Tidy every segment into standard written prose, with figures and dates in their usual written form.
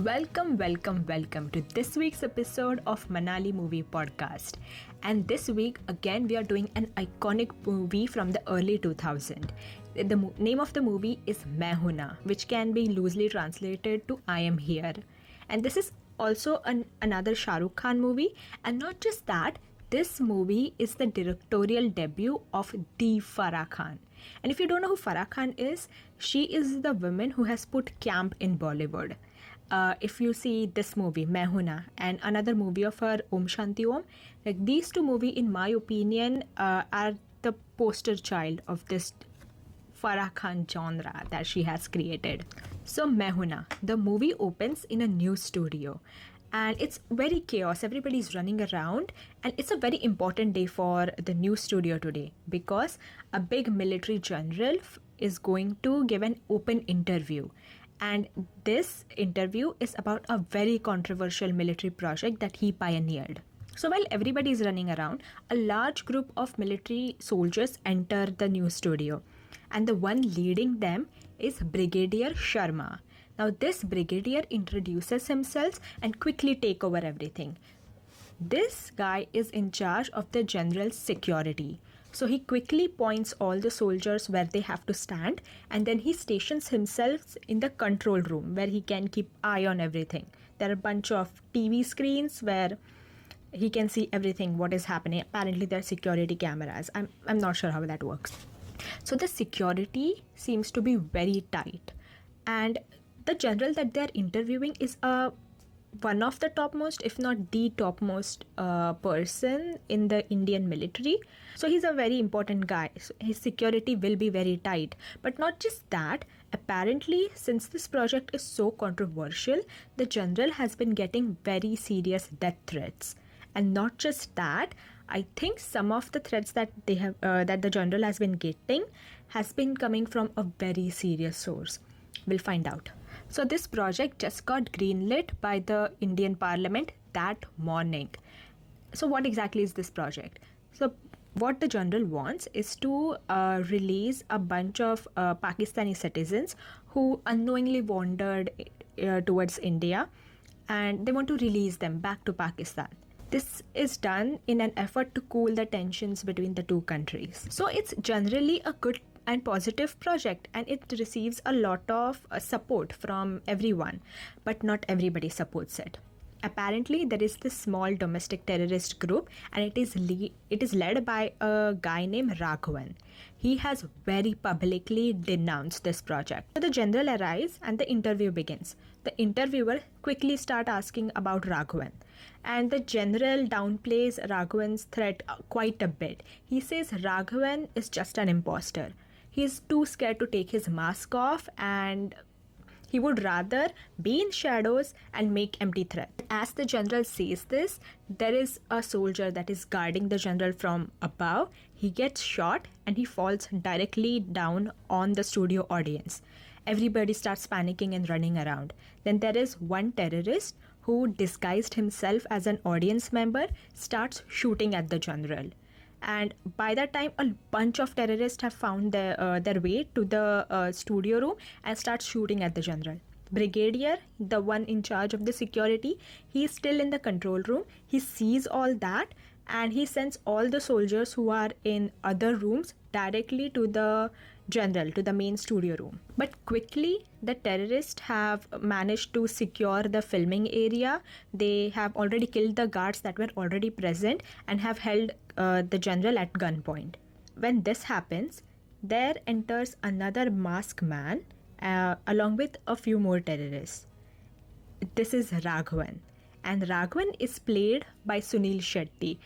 Welcome to this week's episode of Manali Movie Podcast. And this week, again, we are doing an iconic movie from the early 2000s. The name of the movie is Main Hoon Na, which can be loosely translated to I Am Here. And this is also another Shah Rukh Khan movie. And not just that, this movie is the directorial debut of the Farah Khan. And if you don't know who Farah Khan is, she is the woman who has put camp in Bollywood. If you see this movie, Main Hoon Na, and another movie of her, Om Shanti Om, like these two movies, in my opinion, are the poster child of this Farah Khan genre that she has created. So Main Hoon Na, the movie opens in a new studio. And it's very chaos. Everybody's running around, and it's a very important day for the new studio today because a big military general is going to give an open interview. And this interview is about a very controversial military project that he pioneered. So while everybody is running around, a large group of military soldiers enter the new studio. And the one leading them is Brigadier Sharma. Now this brigadier introduces himself and quickly take over everything. This guy is in charge of the general's security. So he quickly points all the soldiers where they have to stand, and then he stations himself in the control room where he can keep eye on everything. There are a bunch of TV screens where he can see everything what is happening. Apparently there are security cameras. I'm not sure how that works. So the security seems to be very tight, and the general that they're interviewing is one of the topmost, if not the topmost person in the Indian military. So he's a very important guy. So his security will be very tight. But not just that, apparently since this project is so controversial, the general has been getting very serious death threats. And not just that, I think some of the threats that they have that the general has been getting has been coming from a very serious source. We'll find out. So this project just got greenlit by the Indian Parliament that morning. So what exactly is this project? So what the general wants is to release a bunch of Pakistani citizens who unknowingly wandered towards India, and they want to release them back to Pakistan. This is done in an effort to cool the tensions between the two countries. So it's generally a good and positive project, and it receives a lot of support from everyone, but not everybody supports it. Apparently there is this small domestic terrorist group, and it is led by a guy named Raghavan. He has very publicly denounced this project. So the general arrives and the interview begins. The interviewer quickly starts asking about Raghavan, and the general downplays Raghavan's threat quite a bit. He says Raghavan is just an imposter. He is too scared to take his mask off, and he would rather be in shadows and make empty threats. As the general says this, there is a soldier that is guarding the general from above. He gets shot and he falls directly down on the studio audience. Everybody starts panicking and running around. Then there is one terrorist who disguised himself as an audience member, starts shooting at the general. And by that time, a bunch of terrorists have found their way to the studio room and start shooting at the general. Brigadier, the one in charge of the security, he is still in the control room. He sees all that, and he sends all the soldiers who are in other rooms directly to the general, to the main studio room. But quickly, the terrorists have managed to secure the filming area. They have already killed the guards that were already present and have held the general at gunpoint. When this happens, there enters another masked man along with a few more terrorists. This is Raghavan, and Raghavan is played by Sunil Shetty.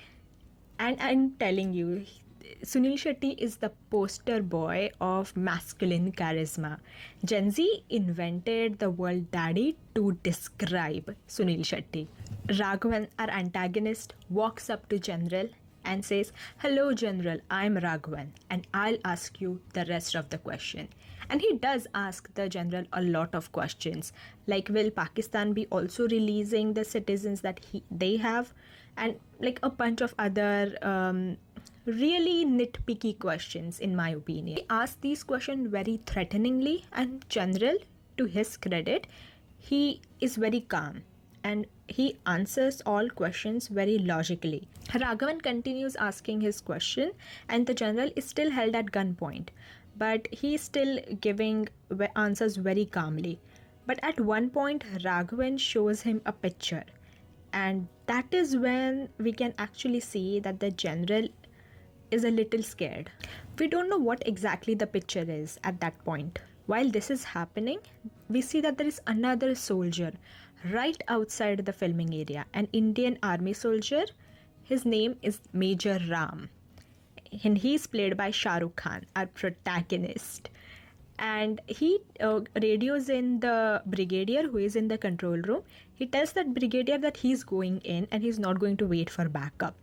And I'm telling you, Sunil Shetty is the poster boy of masculine charisma. Gen Z invented the word daddy to describe Sunil Shetty. Raghavan, our antagonist, walks up to General and says, "Hello General, I'm Raghavan, and I'll ask you the rest of the question." And he does ask the general a lot of questions, like will Pakistan be also releasing the citizens that they have, and like a bunch of other really nitpicky questions, in my opinion. He asked these questions very threateningly, and general, to his credit, he is very calm and he answers all questions very logically. Raghavan continues asking his question, and the general is still held at gunpoint, but he is still giving answers very calmly. But at one point, Raghavan shows him a picture, and that is when we can actually see that the general is a little scared. We don't know what exactly the picture is at that point. While this is happening, we see that there is another soldier right outside the filming area, an Indian army soldier. His name is Major Ram, and he's played by Shah Rukh Khan, our protagonist. And he radios in the brigadier who is in the control room. He tells that brigadier that he's going in and he's not going to wait for backup.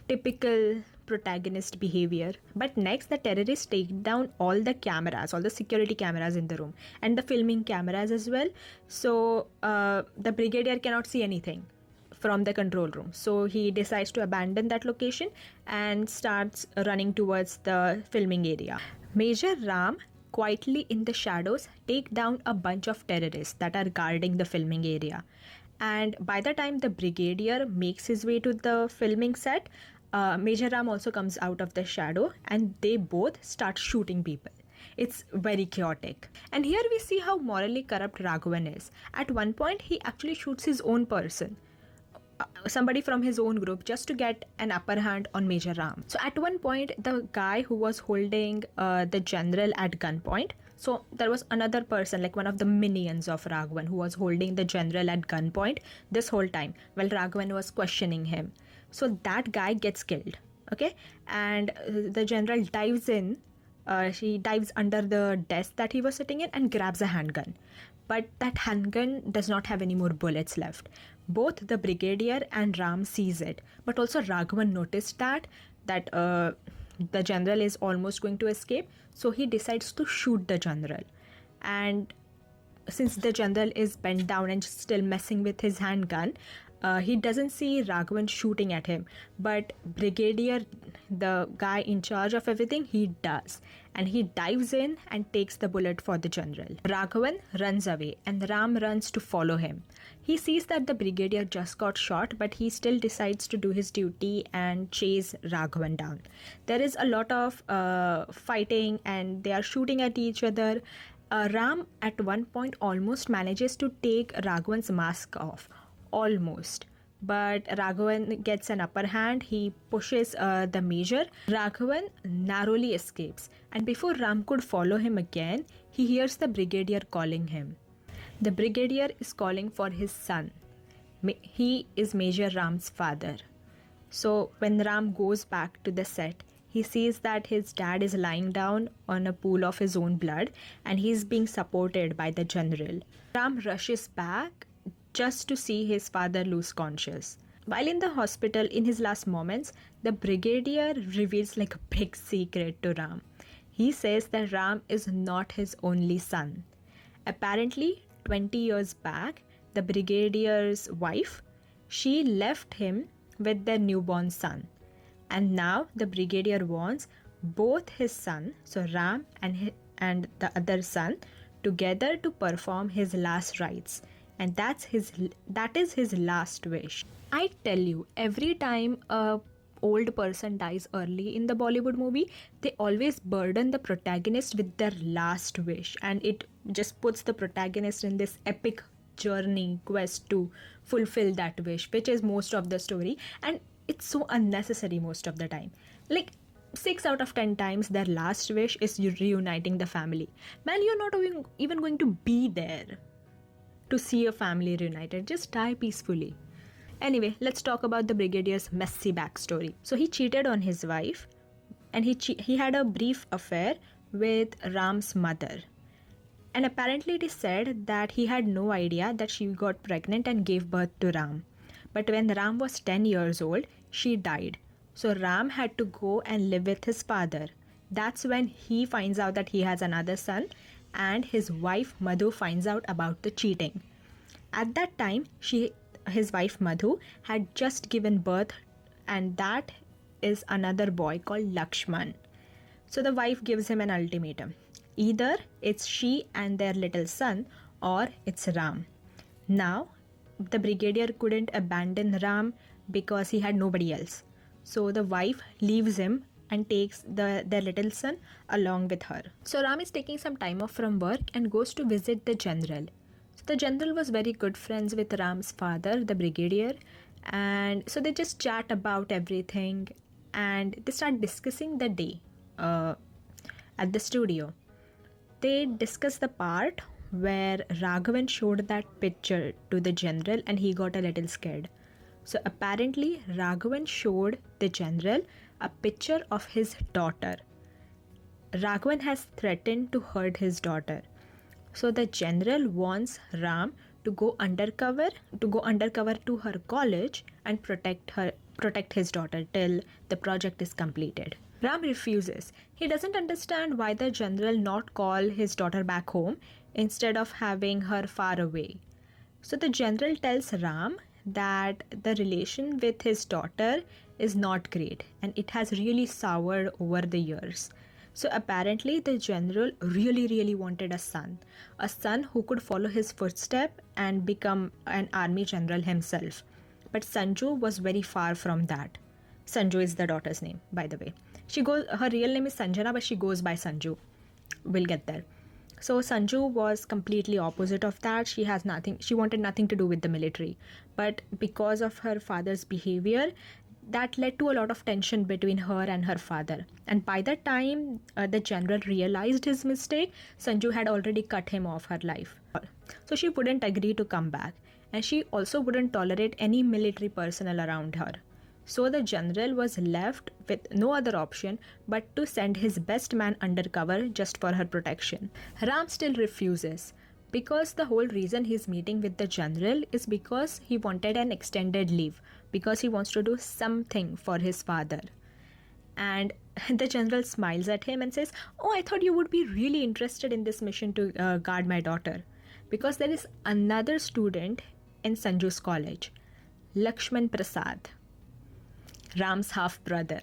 Typical protagonist behavior. But next, the terrorists take down all the cameras, all the security cameras in the room, and the filming cameras as well. So the brigadier cannot see anything from the control room. So he decides to abandon that location and starts running towards the filming area. Major Ram quietly in the shadows take down a bunch of terrorists that are guarding the filming area. And by the time the brigadier makes his way to the filming set, Major Ram also comes out of the shadow and they both start shooting people. It's very chaotic. And here we see how morally corrupt Raghavan is. At one point, he actually shoots his own person, somebody from his own group, just to get an upper hand on Major Ram. So at one point, the guy who was holding the general at gunpoint, so there was another person, like one of the minions of Raghavan, who was holding the general at gunpoint this whole time while Raghavan was questioning him. So that guy gets killed, okay? And the general dives in, she dives under the desk that he was sitting in and grabs a handgun. But that handgun does not have any more bullets left. Both the brigadier and Ram sees it, but also Raghavan noticed that the general is almost going to escape, so he decides to shoot the general. And since the general is bent down and still messing with his handgun, he doesn't see Raghavan shooting at him, but brigadier, the guy in charge of everything, he does, and he dives in and takes the bullet for the general. Raghavan runs away and Ram runs to follow him. He sees that the brigadier just got shot, but he still decides to do his duty and chase Raghavan down. There is a lot of fighting and they are shooting at each other. Ram at one point almost manages to take Raghavan's mask off. Almost. But Raghavan gets an upper hand. He pushes the major. Raghavan narrowly escapes. And before Ram could follow him again, he hears the brigadier calling him. The brigadier is calling for his son. He is Major Ram's father. So when Ram goes back to the set, he sees that his dad is lying down on a pool of his own blood and he's being supported by the general. Ram rushes back just to see his father lose conscious. While in the hospital in his last moments, the brigadier reveals like a big secret to Ram. He says that Ram is not his only son. Apparently, 20 years back, the brigadier's wife, she left him with their newborn son. And now the brigadier wants both his son, so Ram and the other son, together to perform his last rites. And that is his last wish. I tell you, every time a old person dies early in the Bollywood movie, they always burden the protagonist with their last wish, and it just puts the protagonist in this epic journey quest to fulfill that wish, which is most of the story, and it's so unnecessary most of the time. Like 6 out of 10 times their last wish is reuniting the family. Man, you're not even going to be there to see a family reunited. Just die peacefully. Anyway, let's talk about the brigadier's messy backstory. So he cheated on his wife and he had a brief affair with Ram's mother. And apparently it is said that he had no idea that she got pregnant and gave birth to Ram. But when Ram was 10 years old, she died. So Ram had to go and live with his father. That's when he finds out that he has another son, and his wife Madhu finds out about the cheating. At that time, his wife Madhu had just given birth, and that is another boy called Lakshman. So the wife gives him an ultimatum. Either it's she and their little son, or it's Ram. Now, the brigadier couldn't abandon Ram because he had nobody else. So the wife leaves him and takes their little son along with her. So Ram is taking some time off from work and goes to visit the general. So the general was very good friends with Ram's father, the brigadier, and so they just chat about everything and they start discussing the day at the studio. They discuss the part where Raghavan showed that picture to the general and he got a little scared. So apparently, Raghavan showed the general a picture of his daughter. Raghavan has threatened to hurt his daughter. So the general wants Ram to go undercover to her college and protect his daughter till the project is completed. Ram refuses. He doesn't understand why the general not call his daughter back home instead of having her far away. So the general tells Ram that the relation with his daughter is not great and it has really soured over the years. So apparently the general really wanted a son who could follow his footsteps and become an army general himself. But Sanju was very far from that. Sanju is the daughter's name, by the way. Her real name is Sanjana, but she goes by Sanju. We'll get there. So Sanju was completely opposite of that. She wanted nothing to do with the military. But because of her father's behavior, that led to a lot of tension between her and her father. And by the time the general realized his mistake, Sanju had already cut him off her life. So she wouldn't agree to come back. And she also wouldn't tolerate any military personnel around her. So the general was left with no other option but to send his best man undercover just for her protection. Ram still refuses because the whole reason he's meeting with the general is because he wanted an extended leave, because he wants to do something for his father. And the general smiles at him and says, "Oh, I thought you would be really interested in this mission to guard my daughter." Because there is another student in Sanju's college, Lakshman Prasad, Ram's half brother.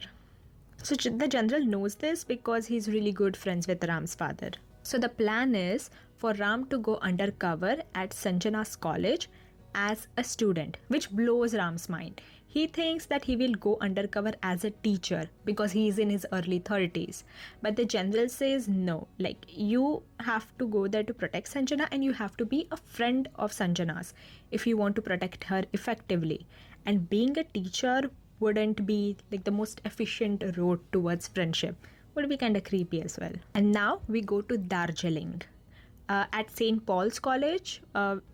So the general knows this because he's really good friends with Ram's father. So the plan is for Ram to go undercover at Sanjana's college as a student, which blows Ram's mind. He thinks that he will go undercover as a teacher because he is in his early 30s. But the general says no, like you have to go there to protect Sanjana and you have to be a friend of Sanjana's if you want to protect her effectively. And being a teacher wouldn't be like the most efficient road towards friendship. Would be kind of creepy as well. And now we go to Darjeeling at St. Paul's College,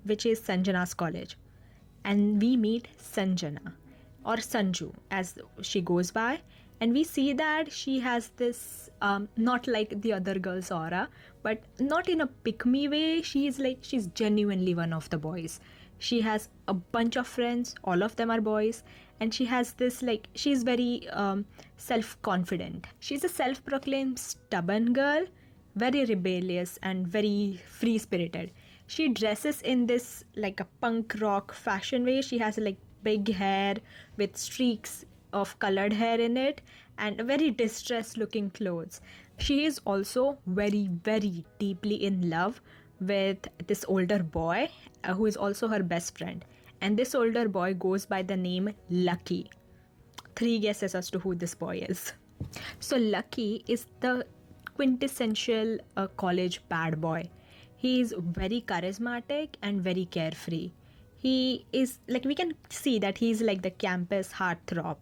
which is Sanjana's college. And we meet Sanjana, or Sanju as she goes by. And we see that she has this, not like the other girl's aura, but not in a pick-me way. She's genuinely one of the boys. She has a bunch of friends, all of them are boys, and she has this, she's very self-confident. She's a self-proclaimed stubborn girl, very rebellious and very free-spirited. She dresses in this like a punk rock fashion way. She has big hair with streaks of colored hair in it and very distressed looking clothes. She is also very deeply in love with this older boy who is also her best friend, and this older boy goes by the name Lucky. 3 guesses as to who this boy is. So Lucky is the quintessential college bad boy. He is very charismatic and very carefree. He is we can see that he's like the campus heartthrob.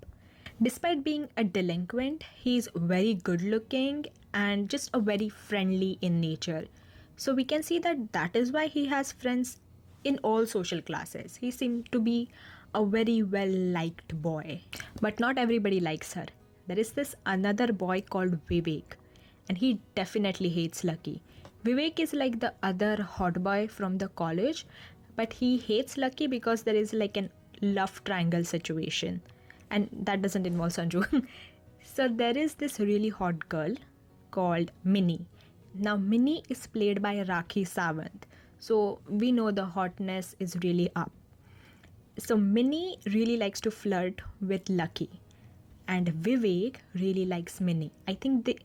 Despite being a delinquent, he's very good looking and just a very friendly in nature. So we can see that is why he has friends in all social classes. He seemed to be a very well liked boy. But not everybody likes her. There is this another boy called Vivek, and he definitely hates Lucky. Vivek is like the other hot boy from the college, but he hates Lucky because there is an love triangle situation, and that doesn't involve Sanju. So there is this really hot girl called Minnie. Now Minnie is played by Rakhi Sawant, so we know the hotness is really up. So Minnie really likes to flirt with Lucky, and Vivek really likes Minnie. I think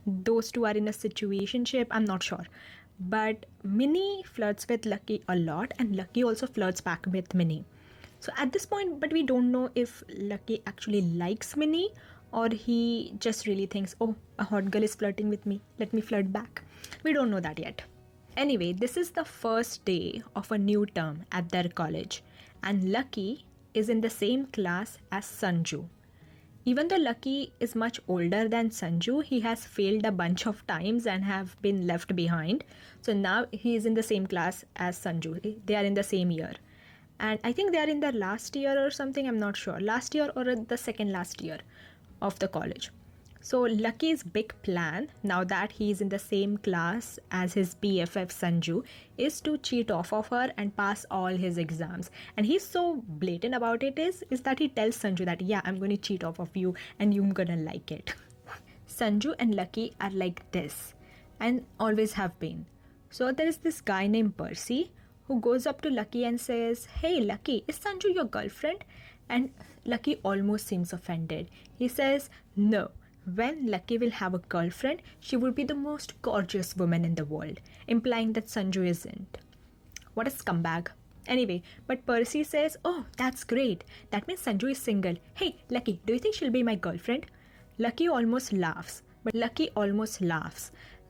those two are in a situationship, I'm not sure. But Minnie flirts with Lucky a lot, and Lucky also flirts back with Minnie. So at this point, but we don't know if Lucky actually likes Minnie or he just really thinks, oh, a hot girl is flirting with me, let me flirt back. We don't know that yet. Anyway, this is the first day of a new term at their college, and Lucky is in the same class as Sanju. Even though Lucky is much older than Sanju, he has failed a bunch of times and have been left behind. So now he is in the same class as Sanju. They are in the same year. And I think they are in their last year or something, I'm not sure. Last year or the second last year of the college. So Lucky's big plan, now that he is in the same class as his BFF Sanju, is to cheat off of her and pass all his exams. And he's so blatant about it is that he tells Sanju that, yeah, I'm going to cheat off of you and you're going to like it. Sanju and Lucky are like this and always have been. So there is this guy named Percy who goes up to Lucky and says, hey Lucky, is Sanju your girlfriend? And Lucky almost seems offended. He says, no. When Lucky will have a girlfriend, she would be the most gorgeous woman in the world, implying that Sanju isn't. What a scumbag. Anyway, but Percy says, oh, that's great. That means Sanju is single. Hey, Lucky, do you think she'll be my girlfriend? Lucky almost laughs.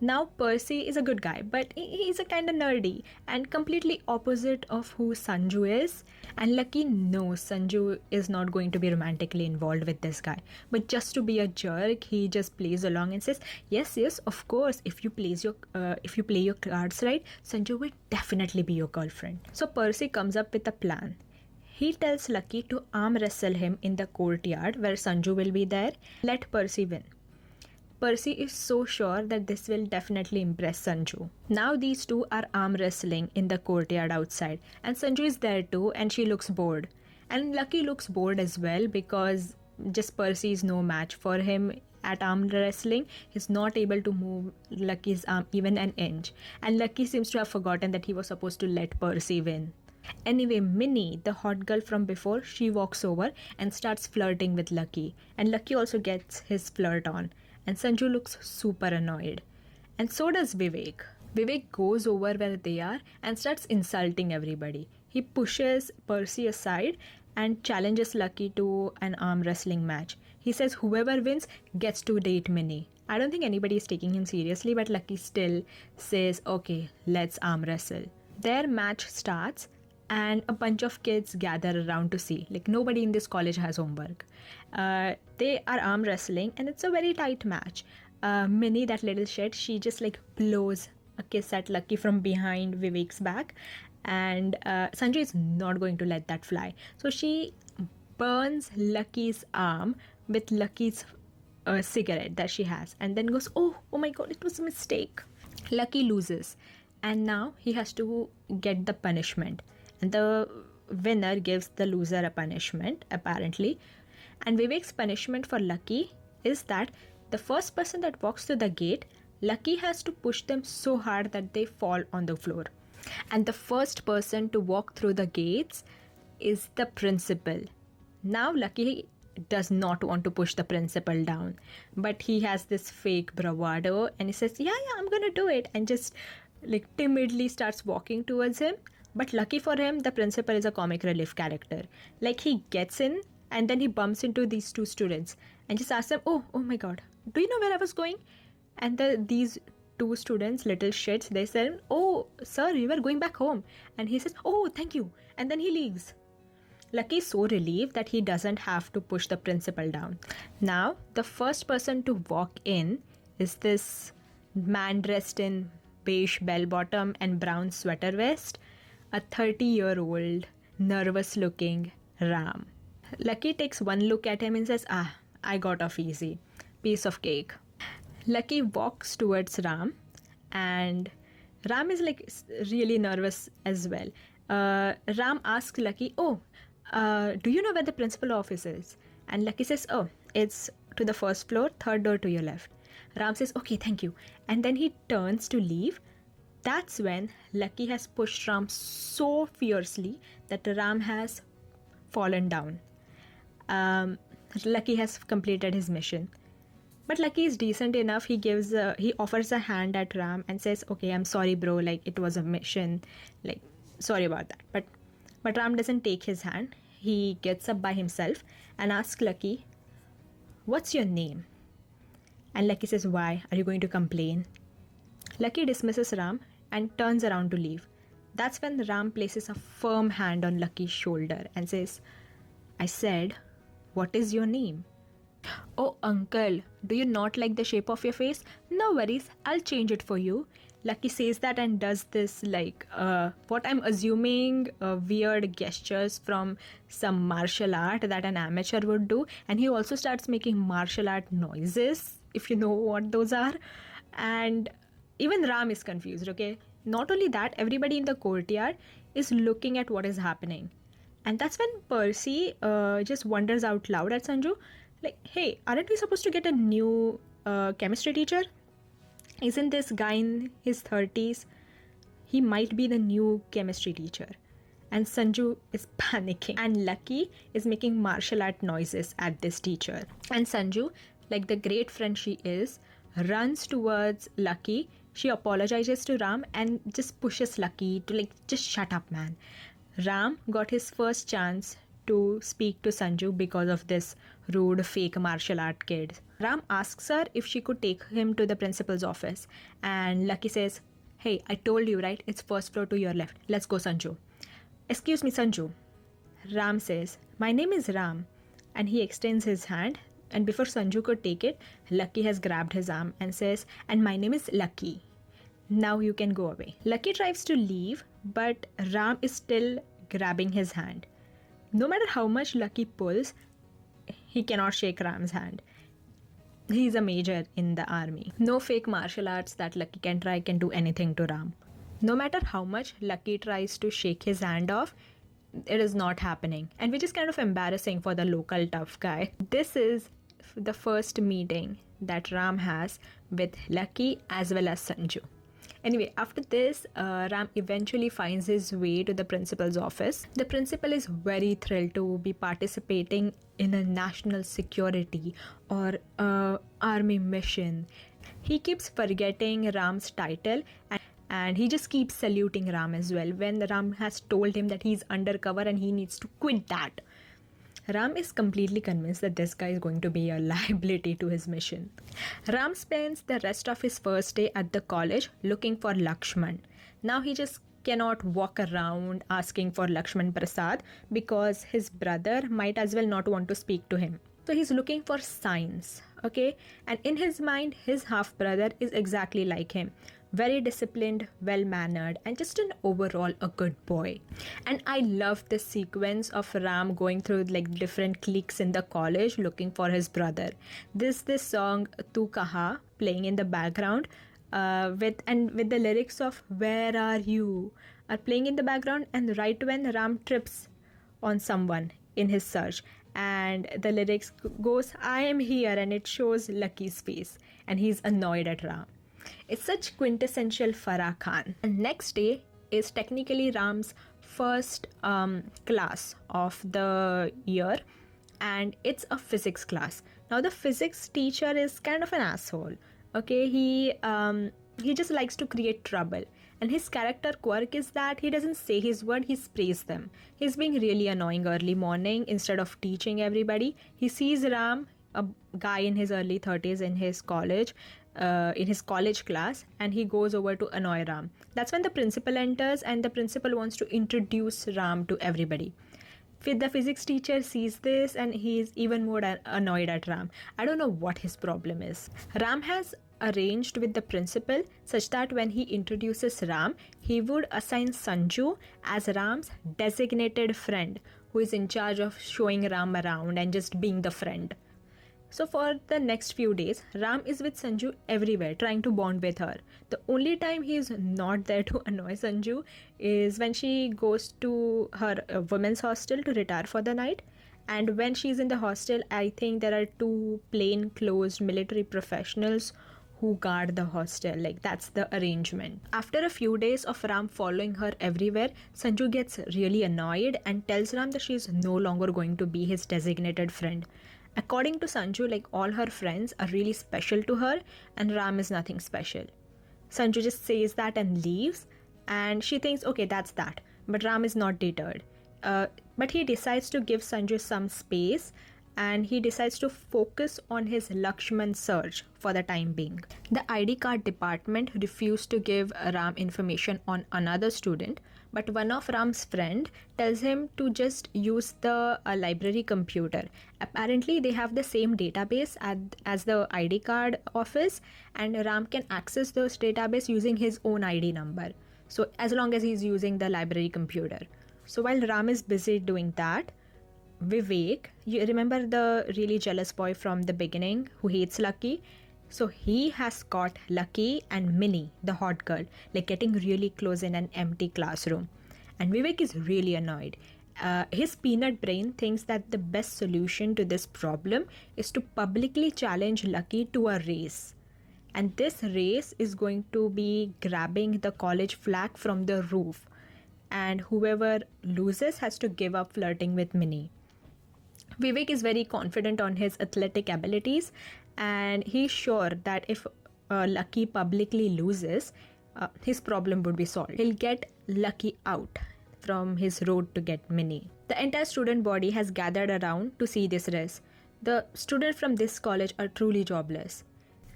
Now, Percy is a good guy, but he's a kind of nerdy and completely opposite of who Sanju is. And Lucky knows Sanju is not going to be romantically involved with this guy. But just to be a jerk, he just plays along and says, yes, of course, if you play your cards right, Sanju will definitely be your girlfriend. So Percy comes up with a plan. He tells Lucky to arm wrestle him in the courtyard where Sanju will be there. Let Percy win. Percy is so sure that this will definitely impress Sanju. Now these two are arm wrestling in the courtyard outside, and Sanju is there too, and she looks bored. And Lucky looks bored as well because just Percy is no match for him at arm wrestling. He's not able to move Lucky's arm even an inch, and Lucky seems to have forgotten that he was supposed to let Percy win. Anyway, Minnie, the hot girl from before, she walks over and starts flirting with Lucky, and Lucky also gets his flirt on. And Sanju looks super annoyed. And so does Vivek. Vivek goes over where they are and starts insulting everybody. He pushes Percy aside and challenges Lucky to an arm wrestling match. He says whoever wins gets to date Minnie. I don't think anybody is taking him seriously, but Lucky still says, okay, let's arm wrestle. Their match starts and a bunch of kids gather around to see. Like, nobody in this college has homework. They are arm wrestling and it's a very tight match. Minnie, that little shit, she just like blows a kiss at Lucky from behind Vivek's back, and Sanju is not going to let that fly. So she burns Lucky's arm with Lucky's cigarette that she has, and then goes, oh my god, it was a mistake. Lucky loses, and now he has to get the punishment. And the winner gives the loser a punishment, apparently. And Vivek's punishment for Lucky is that the first person that walks through the gate, Lucky has to push them so hard that they fall on the floor. And the first person to walk through the gates is the principal. Now Lucky does not want to push the principal down, but he has this fake bravado and he says, yeah, I'm gonna do it, and just like timidly starts walking towards him. But lucky for him, the principal is a comic relief character. Like, he gets in and then he bumps into these two students and just asks them, oh my god, do you know where I was going? And these two students, little shits, they said, oh sir, we were going back home. And he says, oh thank you, and then he leaves. Lucky is so relieved that he doesn't have to push the principal down. Now the first person to walk in is this man dressed in beige bell bottom and brown sweater vest, a 30-year-old nervous looking Ram. Lucky takes one look at him and says, I got off easy. Piece of cake. Lucky walks towards Ram, and Ram is like really nervous as well. Ram asks Lucky, do you know where the principal office is? And Lucky says, oh, it's to the first floor, third door to your left. Ram says, okay, thank you. And then he turns to leave. That's when Lucky has pushed Ram so fiercely that Ram has fallen down. Lucky has completed his mission. But Lucky is decent enough. He offers a hand at Ram and says, "Okay, I'm sorry, bro. Like it was a mission. Like sorry about that." But Ram doesn't take his hand. He gets up by himself and asks Lucky, "What's your name?" And Lucky says, "Why? Are you going to complain?" Lucky dismisses Ram and turns around to leave. That's when Ram places a firm hand on Lucky's shoulder and says, "I said, what is your name?" "Oh, uncle, do you not like the shape of your face? No worries, I'll change it for you." Lucky says that and does this, what I'm assuming, weird gestures from some martial art that an amateur would do. And he also starts making martial art noises, if you know what those are. And even Ram is confused, okay? Not only that, everybody in the courtyard is looking at what is happening. And that's when Percy just wonders out loud at Sanju, like, "Hey, aren't we supposed to get a new chemistry teacher? Isn't this guy in his 30s? He might be the new chemistry teacher." And Sanju is panicking. And Lucky is making martial art noises at this teacher. And Sanju, like the great friend she is, runs towards Lucky. She apologizes to Ram and just pushes Lucky to just shut up, man. Ram got his first chance to speak to Sanju because of this rude fake martial art kid. Ram asks her if she could take him to the principal's office. And Lucky says, "Hey, I told you, right? It's first floor to your left. Let's go, Sanju." "Excuse me, Sanju." Ram says, "My name is Ram." And he extends his hand. And before Sanju could take it, Lucky has grabbed his arm and says, "And my name is Lucky. Now you can go away." Lucky tries to leave, but Ram is still grabbing his hand. No matter how much Lucky pulls, he cannot shake Ram's hand. He's a major in the army. No fake martial arts that Lucky can try can do anything to Ram. No matter how much Lucky tries to shake his hand off, it is not happening. And which is kind of embarrassing for the local tough guy. This is the first meeting that Ram has with Lucky as well as Sanju. Anyway, after this, Ram eventually finds his way to the principal's office. The principal is very thrilled to be participating in a national security or army mission. He keeps forgetting Ram's title and he just keeps saluting Ram as well when Ram has told him that he's undercover and he needs to quit that. Ram is completely convinced that this guy is going to be a liability to his mission. Ram spends the rest of his first day at the college looking for Lakshman. Now he just cannot walk around asking for Lakshman Prasad because his brother might as well not want to speak to him. So he's looking for signs, okay? And in his mind, his half-brother is exactly like him. Very disciplined, well-mannered, and just an overall a good boy. And I love this sequence of Ram going through different cliques in the college looking for his brother. This song Tu Kaha playing in the background with the lyrics of "Where are you" are playing in the background, and right when Ram trips on someone in his search and the lyrics goes "I am here" and it shows Lucky's face and he's annoyed at Ram. It's such quintessential Farah Khan. And next day is technically Ram's first class of the year, and it's a physics class. Now the physics teacher is kind of an asshole. Okay, he just likes to create trouble. And his character quirk is that he doesn't say his word, he sprays them. He's being really annoying early morning instead of teaching everybody. He sees Ram, a guy in his early 30s in his college class, and he goes over to annoy Ram. That's when the principal enters and the principal wants to introduce Ram to everybody. The physics teacher sees this and he's even more annoyed at Ram. I don't know what his problem is. Ram has arranged with the principal such that when he introduces Ram, he would assign Sanju as Ram's designated friend who is in charge of showing Ram around and just being the friend. So for the next few days, Ram is with Sanju everywhere, trying to bond with her. The only time he is not there to annoy Sanju is when she goes to her women's hostel to retire for the night. And when she's in the hostel, I think there are two plain-clothes military professionals who guard the hostel. That's the arrangement. After a few days of Ram following her everywhere, Sanju gets really annoyed and tells Ram that she is no longer going to be his designated friend. According to Sanju, like all her friends are really special to her and Ram is nothing special. Sanju just says that and leaves, and she thinks, okay, that's that. But Ram is not deterred. But he decides to give Sanju some space and he decides to focus on his Lakshman search for the time being. The ID card department refused to give Ram information on another student, but one of Ram's friend tells him to just use the library computer. Apparently, they have the same database as the ID card office, and Ram can access those database using his own ID number. So as long as he's using the library computer. So while Ram is busy doing that, Vivek, you remember the really jealous boy from the beginning who hates Lucky? So he has caught Lucky and Minnie, the hot girl, like getting really close in an empty classroom. And Vivek is really annoyed. His peanut brain thinks that the best solution to this problem is to publicly challenge Lucky to a race. And this race is going to be grabbing the college flag from the roof. And whoever loses has to give up flirting with Minnie. Vivek is very confident on his athletic abilities and he's sure that if Lucky publicly loses, his problem would be solved. He'll get Lucky out from his road to get Minnie. The entire student body has gathered around to see this race. The students from this college are truly jobless.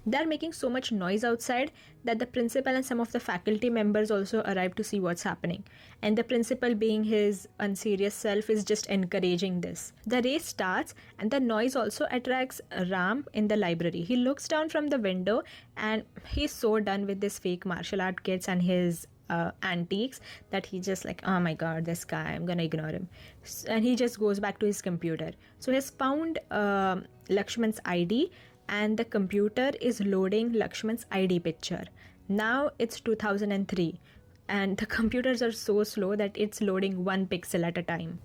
They're making so much noise outside that the principal and some of the faculty members also arrive to see what's happening. And the principal, being his unserious self, is just encouraging this. The race starts and the noise also attracts Ram in the library. He looks down from the window and he's so done with this fake martial art kids and his antiques that he just like, oh my god, this guy, I'm gonna ignore him. And he just goes back to his computer. So he's found Lakshman's ID and the computer is loading Lakshman's ID picture. Now it's 2003 and the computers are so slow that it's loading one pixel at a time.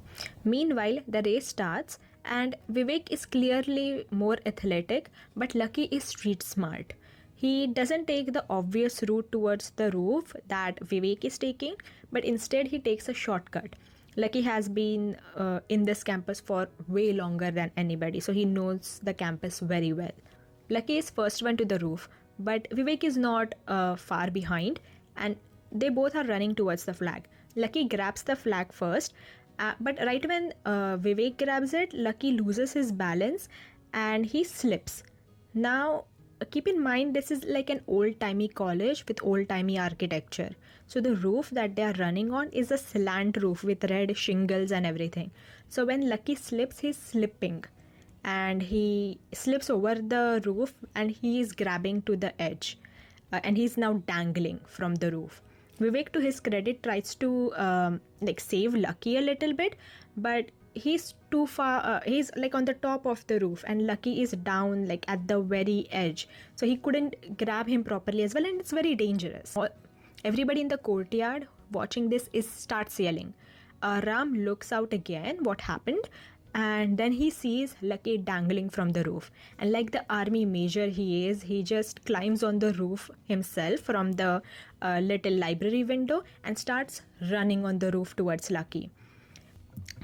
Meanwhile, the race starts and Vivek is clearly more athletic, but Lucky is street smart. He doesn't take the obvious route towards the roof that Vivek is taking, but instead he takes a shortcut. Lucky has been in this campus for way longer than anybody, so he knows the campus very well. Lucky is first one to the roof, but Vivek is not far behind and they both are running towards the flag. Lucky grabs the flag first, but right when Vivek grabs it, Lucky loses his balance and he slips. Now, keep in mind this is like an old-timey college with old-timey architecture. So the roof that they are running on is a slant roof with red shingles and everything. So when Lucky slips, he's slipping. And he slips over the roof and he is grabbing to the edge and he's now dangling from the roof. Vivek, to his credit, tries to save Lucky a little bit, but he's too far. He's like on the top of the roof and Lucky is down like at the very edge, so he couldn't grab him properly as well, and it's very dangerous. Everybody in the courtyard watching this starts yelling. Ram looks out again what happened, and then he sees Lucky dangling from the roof, and like the army major he is, he just climbs on the roof himself from the little library window and starts running on the roof towards Lucky.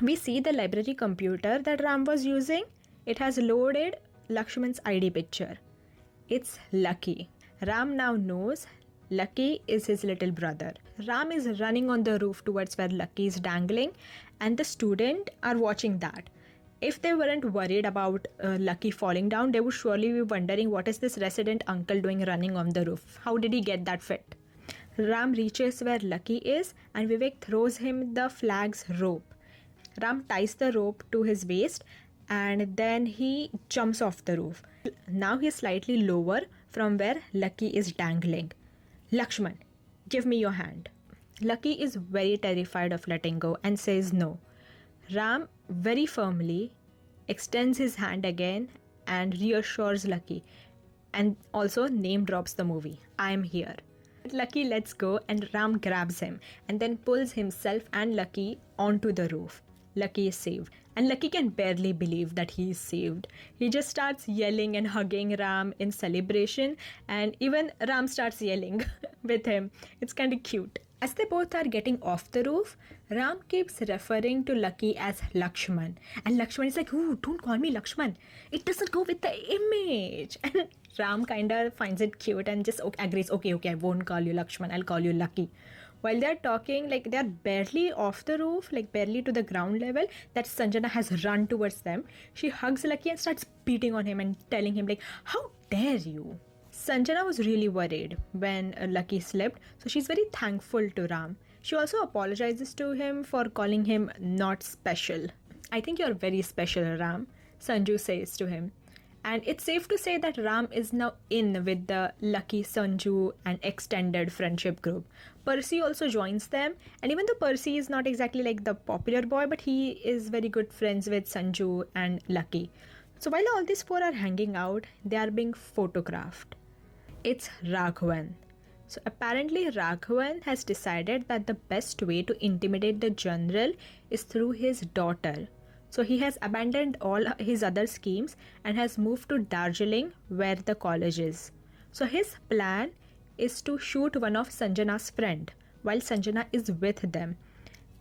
We see the library computer that Ram was using. It has loaded Lakshman's ID picture. It's Lucky. Ram now knows Lucky is his little brother. Ram is running on the roof towards where Lucky is dangling, and the students are watching that. If they weren't worried about Lucky falling down, they would surely be wondering what is this resident uncle doing running on the roof? How did he get that fit? Ram reaches where Lucky is and Vivek throws him the flag's rope. Ram ties the rope to his waist and then he jumps off the roof. Now he's slightly lower from where Lucky is dangling. Lakshman, give me your hand. Lucky is very terrified of letting go and says no. Ram very firmly extends his hand again and reassures Lucky, and also name drops the movie. I am here. Lucky lets go and Ram grabs him and then pulls himself and Lucky onto the roof. Lucky is saved, and Lucky can barely believe that he is saved. He just starts yelling and hugging Ram in celebration, and even Ram starts yelling with him. It's kind of cute. As they both are getting off the roof, Ram keeps referring to Lucky as Lakshman. And Lakshman is like, ooh, don't call me Lakshman. It doesn't go with the image. And Ram kind of finds it cute and just agrees, okay, I won't call you Lakshman, I'll call you Lucky. While they're talking, like they're barely off the roof, like barely to the ground level, that Sanjana has run towards them. She hugs Lucky and starts beating on him and telling him like, how dare you? Sanjana was really worried when Lucky slipped, so she's very thankful to Ram. She also apologizes to him for calling him not special. I think you're very special, Ram, Sanju says to him. And it's safe to say that Ram is now in with the Lucky, Sanju and extended friendship group. Percy also joins them, and even though Percy is not exactly like the popular boy, but he is very good friends with Sanju and Lucky. So while all these four are hanging out, they are being photographed. It's Raghavan. So apparently Raghavan has decided that the best way to intimidate the general is through his daughter. So he has abandoned all his other schemes and has moved to Darjeeling where the college is. So his plan is to shoot one of Sanjana's friend while Sanjana is with them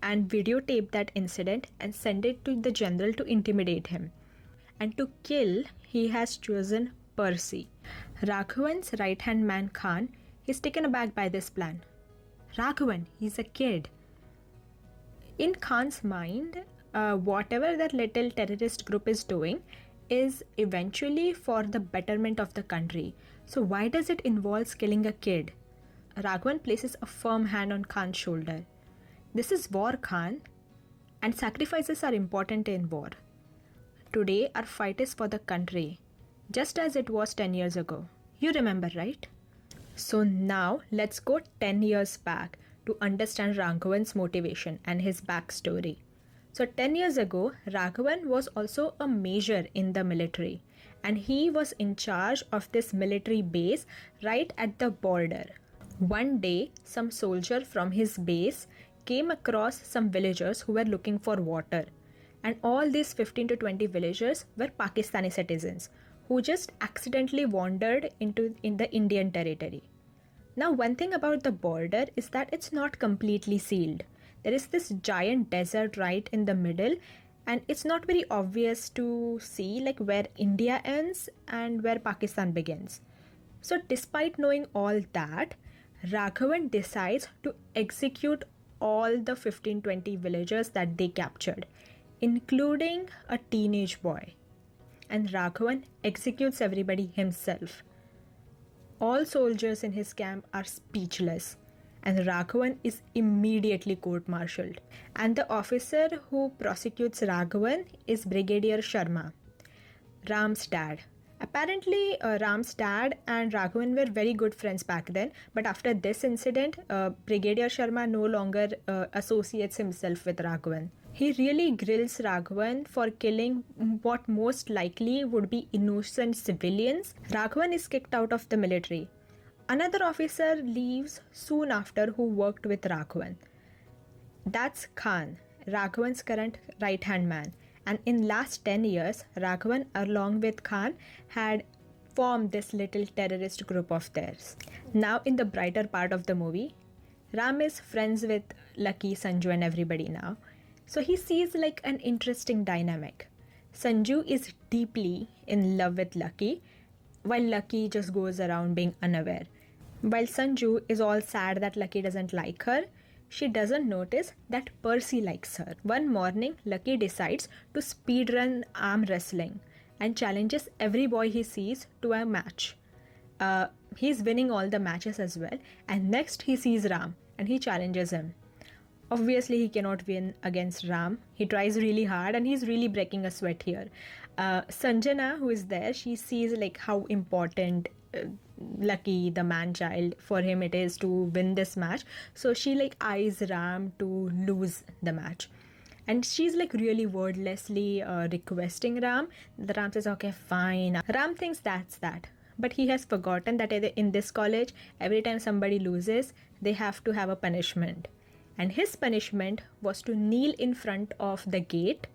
and videotape that incident and send it to the general to intimidate him. And to kill, he has chosen Percy. Raghavan's right-hand man Khan is taken aback by this plan. Raghavan, he's a kid. In Khan's mind, whatever that little terrorist group is doing is eventually for the betterment of the country. So why does it involve killing a kid? Raghavan places a firm hand on Khan's shoulder. This is war, Khan, and sacrifices are important in war. Today, our fight is for the country, just as it was 10 years ago. You remember, right? So now, let's go 10 years back to understand Raghavan's motivation and his backstory. So 10 years ago, Raghavan was also a major in the military, and he was in charge of this military base right at the border. One day, some soldier from his base came across some villagers who were looking for water. And all these 15 to 20 villagers were Pakistani citizens who just accidentally wandered in the Indian territory. Now, one thing about the border is that it's not completely sealed. There is this giant desert right in the middle, and it's not very obvious to see like where India ends and where Pakistan begins. So despite knowing all that, Raghavan decides to execute all the 15-20 villagers that they captured, including a teenage boy. And Raghavan executes everybody himself. All soldiers in his camp are speechless, and Raghavan is immediately court-martialed. And the officer who prosecutes Raghavan is Brigadier Sharma, Ram's dad. Apparently, Ram's dad and Raghavan were very good friends back then, but after this incident, Brigadier Sharma no longer associates himself with Raghavan. He really grills Raghavan for killing what most likely would be innocent civilians. Raghavan is kicked out of the military. Another officer leaves soon after who worked with Raghavan. That's Khan, Raghavan's current right-hand man. And in last 10 years, Raghavan along with Khan had formed this little terrorist group of theirs. Now in the brighter part of the movie, Ram is friends with Lucky, Sanju and everybody now. So he sees like an interesting dynamic. Sanju is deeply in love with Lucky, while Lucky just goes around being unaware. While Sanju is all sad that Lucky doesn't like her, she doesn't notice that Percy likes her. One morning, Lucky decides to speedrun arm wrestling and challenges every boy he sees to a match. He's winning all the matches as well, and next he sees Ram and he challenges him. Obviously, he cannot win against Ram. He tries really hard and he's really breaking a sweat here. Sanjana, who is there, she sees like how important Lucky, the man-child, for him it is to win this match. So she like eyes Ram to lose the match. And she's like really wordlessly requesting Ram. The Ram says, okay, fine. Ram thinks that's that. But he has forgotten that in this college, every time somebody loses, they have to have a punishment. And his punishment was to kneel in front of the gate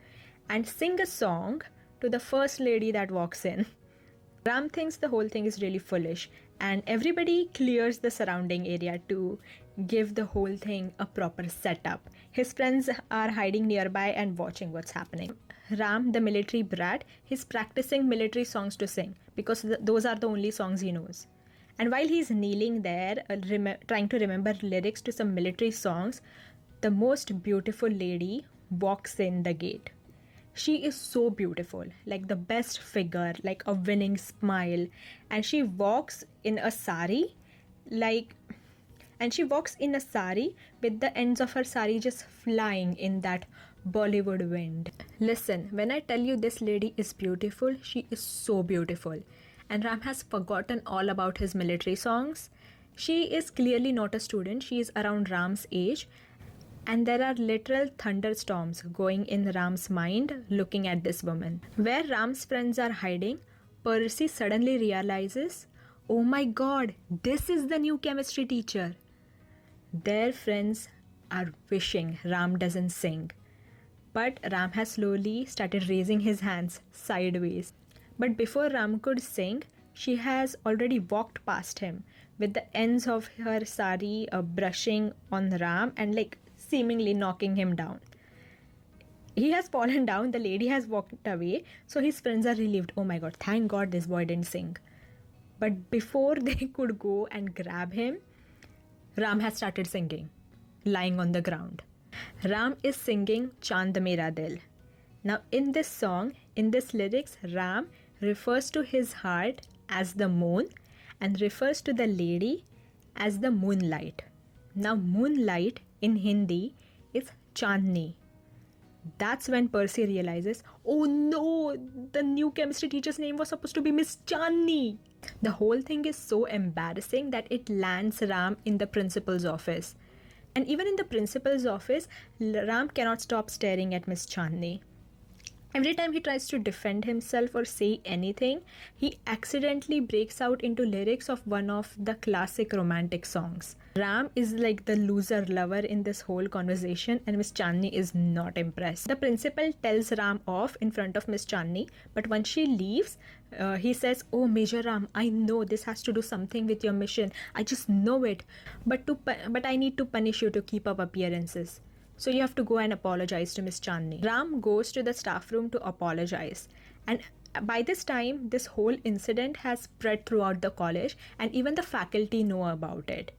and sing a song to the first lady that walks in. Ram thinks the whole thing is really foolish, and everybody clears the surrounding area to give the whole thing a proper setup. His friends are hiding nearby and watching what's happening. Ram, the military brat, he's practicing military songs to sing because those are the only songs he knows. And while he's kneeling there, trying to remember lyrics to some military songs, the most beautiful lady walks in the gate. She is so beautiful, like the best figure, like a winning smile, and she walks in a sari, like and she walks in a sari with the ends of her sari just flying in that Bollywood wind. Listen, when I tell you this lady is beautiful, she is so beautiful. And Ram has forgotten all about his military songs. She is clearly not a student, she is around Ram's age. And there are literal thunderstorms going in Ram's mind looking at this woman. Where Ram's friends are hiding, Percy suddenly realizes, oh my god, this is the new chemistry teacher. Their friends are wishing Ram doesn't sing. But Ram has slowly started raising his hands sideways. But before Ram could sing, she has already walked past him with the ends of her sari brushing on Ram and like seemingly knocking him down. He has fallen down, the lady has walked away, so his friends are relieved. Oh my god, thank god this boy didn't sing. But before they could go and grab him, Ram has started singing, lying on the ground. Ram is singing Chand Mera Dil. Now in this song, in this lyrics, Ram refers to his heart as the moon and refers to the lady as the moonlight. Now moonlight in Hindi is Chandni. That's when Percy realizes, oh no, the new chemistry teacher's name was supposed to be Miss Chandni. The whole thing is so embarrassing that it lands Ram in the principal's office. And even in the principal's office, Ram cannot stop staring at Miss Chandni. Every time he tries to defend himself or say anything, he accidentally breaks out into lyrics of one of the classic romantic songs. Ram is like the loser lover in this whole conversation and Miss Chandni is not impressed. The principal tells Ram off in front of Miss Chandni, but when she leaves, he says, oh Major Ram, I know this has to do something with your mission. I just know it. But I need to punish you to keep up appearances. So you have to go and apologize to Miss Chandni. Ram goes to the staff room to apologize. And by this time, this whole incident has spread throughout the college and even the faculty know about it.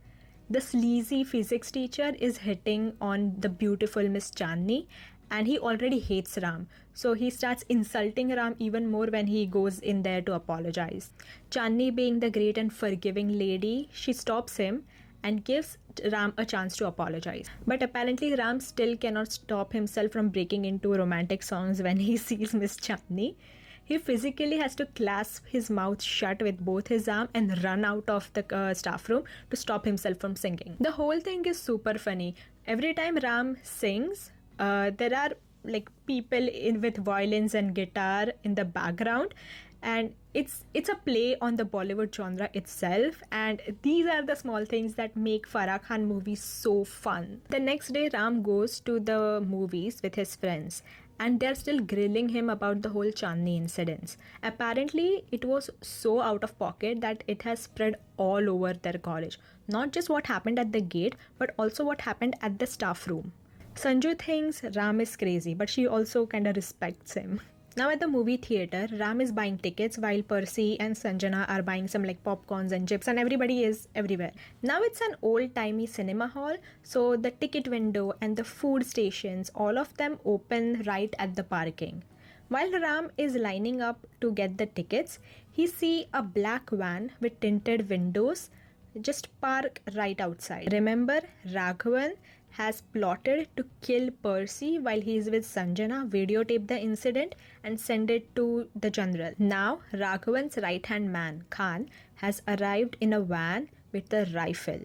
The sleazy physics teacher is hitting on the beautiful Miss Chandni and he already hates Ram. So he starts insulting Ram even more when he goes in there to apologize. Chandni, being the great and forgiving lady, she stops him and gives Ram a chance to apologize. But apparently Ram still cannot stop himself from breaking into romantic songs when he sees Miss Chandni. He physically has to clasp his mouth shut with both his arms and run out of the staff room to stop himself from singing. The whole thing is super funny. Every time Ram sings, there are like people with violins and guitar in the background, and it's a play on the Bollywood genre itself, and these are the small things that make Farah Khan movies so fun. The next day Ram goes to the movies with his friends and they're still grilling him about the whole Chandni incidents. Apparently it was so out of pocket that it has spread all over their college. Not just what happened at the gate, but also what happened at the staff room. Sanju thinks Ram is crazy, but she also kind of respects him. Now at the movie theater, Ram is buying tickets while Percy and Sanjana are buying some like popcorns and chips and everybody is everywhere. Now it's an old-timey cinema hall, so the ticket window and the food stations, all of them open right at the parking. While Ram is lining up to get the tickets, he sees a black van with tinted windows just park right outside. Remember, Raghavan has plotted to kill Percy while he is with Sanjana, videotape the incident and send it to the general. Now, Raghavan's right-hand man, Khan, has arrived in a van with a rifle,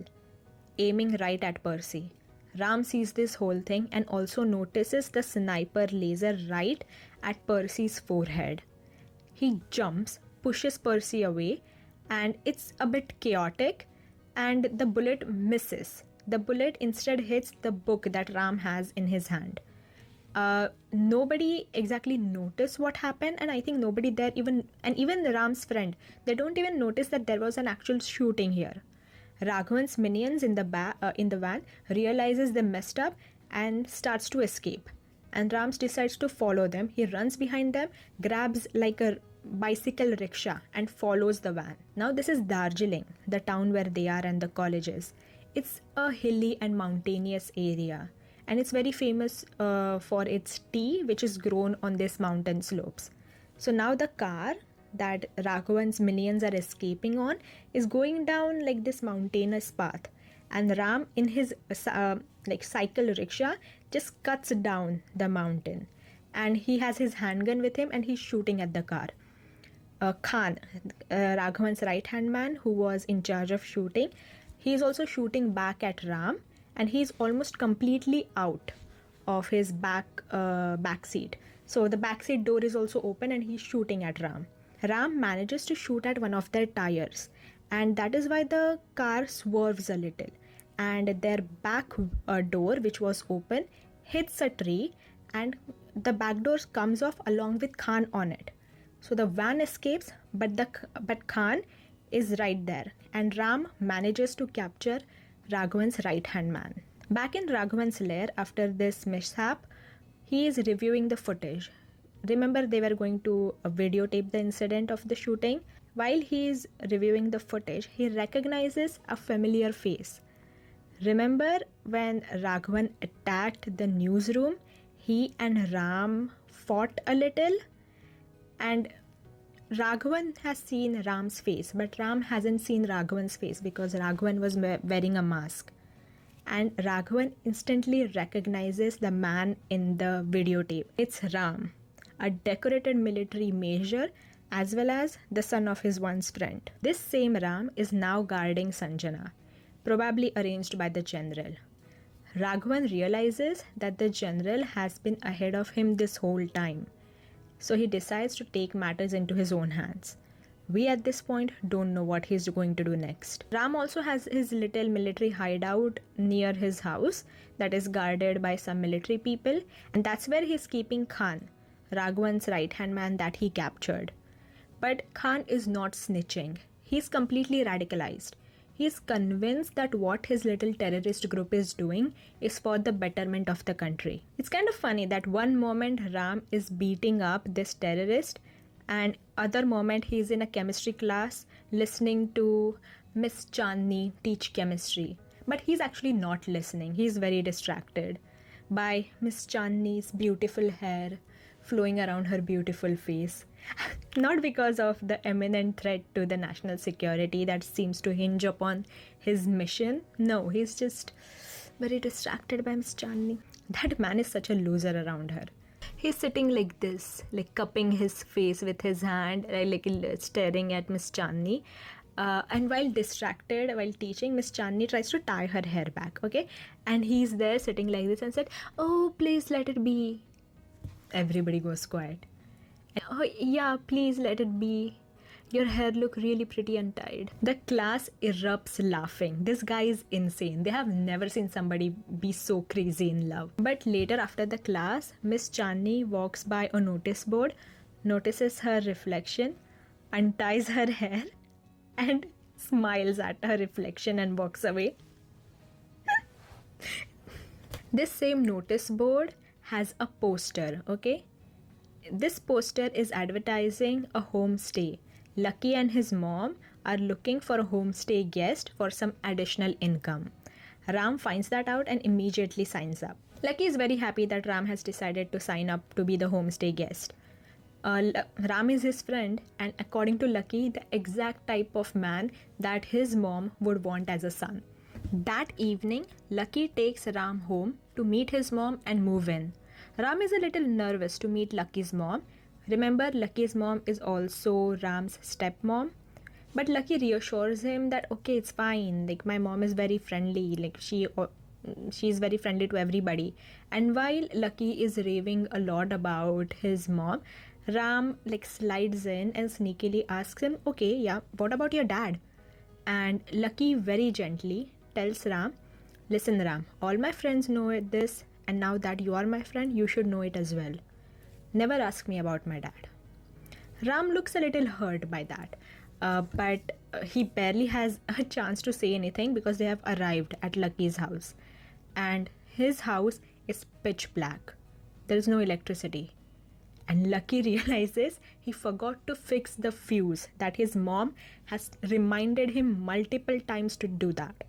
aiming right at Percy. Ram sees this whole thing and also notices the sniper laser right at Percy's forehead. He jumps, pushes Percy away, and it's a bit chaotic, and the bullet misses. The bullet instead hits the book that Ram has in his hand. Nobody exactly noticed what happened, and I think nobody there even Ram's friend, they don't even notice that there was an actual shooting here. Raghavan's minions in the van realizes they messed up and starts to escape. And Rams decides to follow them. He runs behind them, grabs like a bicycle rickshaw and follows the van. Now this is Darjeeling, the town where they are and the college is. It's a hilly and mountainous area, and it's very famous for its tea, which is grown on these mountain slopes. So now the car that Raghavan's minions are escaping on is going down like this mountainous path, and Ram in his like cycle rickshaw just cuts down the mountain, and he has his handgun with him and he's shooting at the car. Khan, Raghavan's right hand man who was in charge of shooting, he is also shooting back at Ram, and he's almost completely out of his back seat. So the back seat door is also open and he's shooting at Ram. Ram manages to shoot at one of their tires, and that is why the car swerves a little, and their back door, which was open, hits a tree, and the back door comes off along with Khan on it. So the van escapes, but Khan is right there, and Ram manages to capture Raghavan's right hand man. Back in Raghavan's lair after this mishap, he is reviewing the footage. Remember, they were going to videotape the incident of the shooting. While he is reviewing the footage, he recognizes a familiar face. Remember when Raghavan attacked the newsroom, he and Ram fought a little, and Raghavan has seen Ram's face, but Ram hasn't seen Raghavan's face because Raghavan was wearing a mask. And Raghavan instantly recognizes the man in the videotape. It's Ram, a decorated military major as well as the son of his once friend. This same Ram is now guarding Sanjana, probably arranged by the general. Raghavan realizes that the general has been ahead of him this whole time, so he decides to take matters into his own hands. We at this point don't know what he's going to do next. Ram also has his little military hideout near his house that is guarded by some military people, and that's where he's keeping Khan, Raghavan's right hand man that he captured. But Khan is not snitching. He's completely radicalized. He's convinced that what his little terrorist group is doing is for the betterment of the country. It's kind of funny that one moment Ram is beating up this terrorist, and other moment he's in a chemistry class listening to Miss Chandi teach chemistry. But he's actually not listening. He's very distracted by Miss Chandi's beautiful hair flowing around her beautiful face. Not because of the imminent threat to the national security that seems to hinge upon his mission. No, he's just very distracted by Miss Chandi. That man is such a loser around her. He's sitting like this, like cupping his face with his hand, like staring at Miss Chandi. And while distracted, while teaching, Miss Chandi tries to tie her hair back, okay? And he's there sitting like this and said, "Oh, please let it be." Everybody goes quiet. "Oh, yeah, please let it be. Your hair look really pretty untied." The class erupts laughing. This guy is insane. They have never seen somebody be so crazy in love. But later after the class, Miss Chandi walks by a notice board, notices her reflection, unties her hair, and smiles at her reflection and walks away. This same notice board has a poster, okay? This poster is advertising a homestay. Lucky and his mom are looking for a homestay guest for some additional income. Ram finds that out and immediately signs up. Lucky is very happy that Ram has decided to sign up to be the homestay guest. Ram is his friend, and according to Lucky, the exact type of man that his mom would want as a son. That evening, Lucky takes Ram home to meet his mom and move in. Ram is a little nervous to meet Lucky's mom. Remember, Lucky's mom is also Ram's stepmom. But Lucky reassures him that okay, it's fine. Like, my mom is very friendly. Like, she's very friendly to everybody. And while Lucky is raving a lot about his mom, Ram slides in and sneakily asks him, "Okay, yeah, what about your dad?" And Lucky very gently tells Ram, "Listen, Ram, all my friends know this, and now that you are my friend, you should know it as well. Never ask me about my dad." Ram looks a little hurt by that. But he barely has a chance to say anything because they have arrived at Lucky's house. And his house is pitch black. There is no electricity. And Lucky realizes he forgot to fix the fuse that his mom has reminded him multiple times to do that.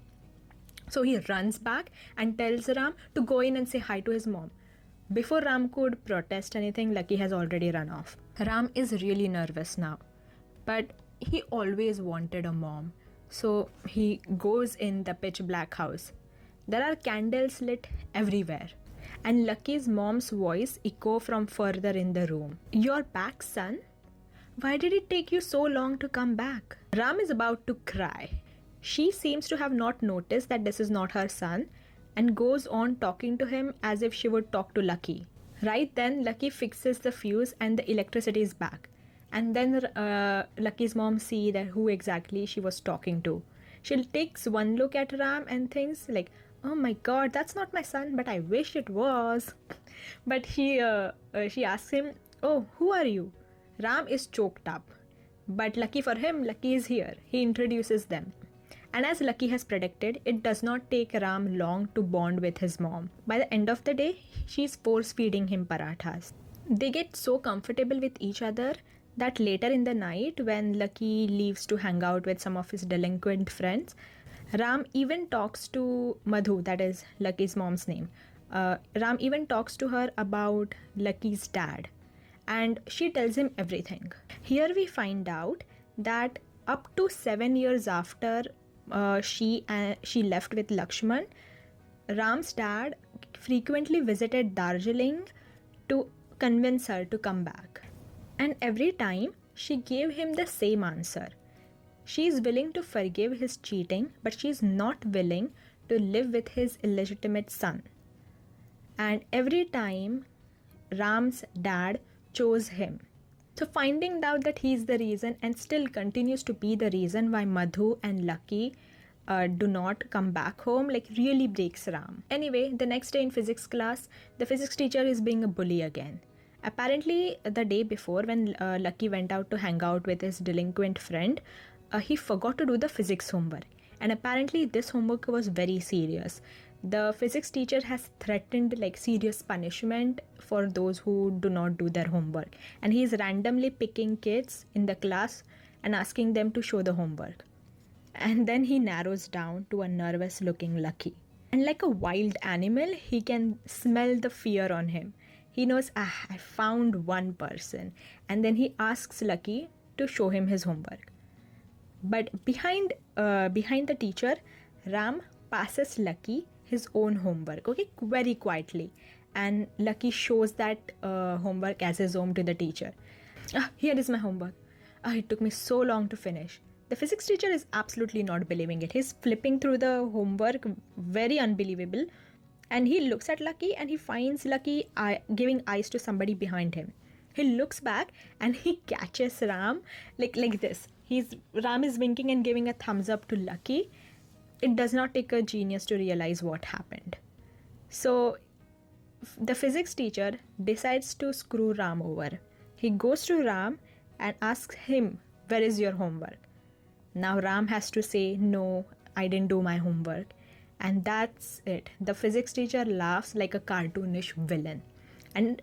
So he runs back and tells Ram to go in and say hi to his mom. Before Ram could protest anything, Lucky has already run off. Ram is really nervous now, but he always wanted a mom. So he goes in the pitch black house. There are candles lit everywhere, and Lucky's mom's voice echo from further in the room. "You're back, son? Why did it take you so long to come back?" Ram is about to cry. She seems to have not noticed that this is not her son and goes on talking to him as if she would talk to Lucky. Right then, Lucky fixes the fuse and the electricity is back. And then Lucky's mom sees that who exactly she was talking to. She takes one look at Ram and thinks like, "Oh my god, that's not my son, but I wish it was." But she asks him, "Oh, who are you?" Ram is choked up. But lucky for him, Lucky is here. He introduces them. And as Lucky has predicted, it does not take Ram long to bond with his mom. By the end of the day, she's force feeding him parathas. They get so comfortable with each other that later in the night, when Lucky leaves to hang out with some of his delinquent friends, Ram even talks to Madhu, that is Lucky's mom's name. Ram even talks to her about Lucky's dad, and she tells him everything. Here we find out that up to 7 years after she left with Lakshman, Ram's dad frequently visited Darjeeling to convince her to come back. And every time she gave him the same answer. She is willing to forgive his cheating, but she is not willing to live with his illegitimate son. And every time Ram's dad chose him. So finding out that he is the reason and still continues to be the reason why Madhu and Lucky do not come back home, like really breaks Ram. Anyway, the next day in physics class, the physics teacher is being a bully again. Apparently, the day before when Lucky went out to hang out with his delinquent friend, he forgot to do the physics homework. And apparently this homework was very serious. The physics teacher has threatened like serious punishment for those who do not do their homework. And he is randomly picking kids in the class and asking them to show the homework. And then he narrows down to a nervous looking Lucky. And like a wild animal, he can smell the fear on him. He knows, I found one person. And then he asks Lucky to show him his homework. But behind the teacher, Ram passes Lucky his own homework, okay, very quietly. And Lucky shows that homework as his own to the teacher. Here is my homework. It took me so long to finish. The physics teacher is absolutely not believing it. He's flipping through the homework, very unbelievable. And he looks at Lucky and he finds Lucky giving eyes to somebody behind him. He looks back and he catches Ram like this. Ram is winking and giving a thumbs up to Lucky. It does not take a genius to realize what happened. So the physics teacher decides to screw Ram over. He goes to Ram and asks him, "Where is your homework?" Now Ram has to say, "No, I didn't do my homework." And that's it. The physics teacher laughs like a cartoonish villain. And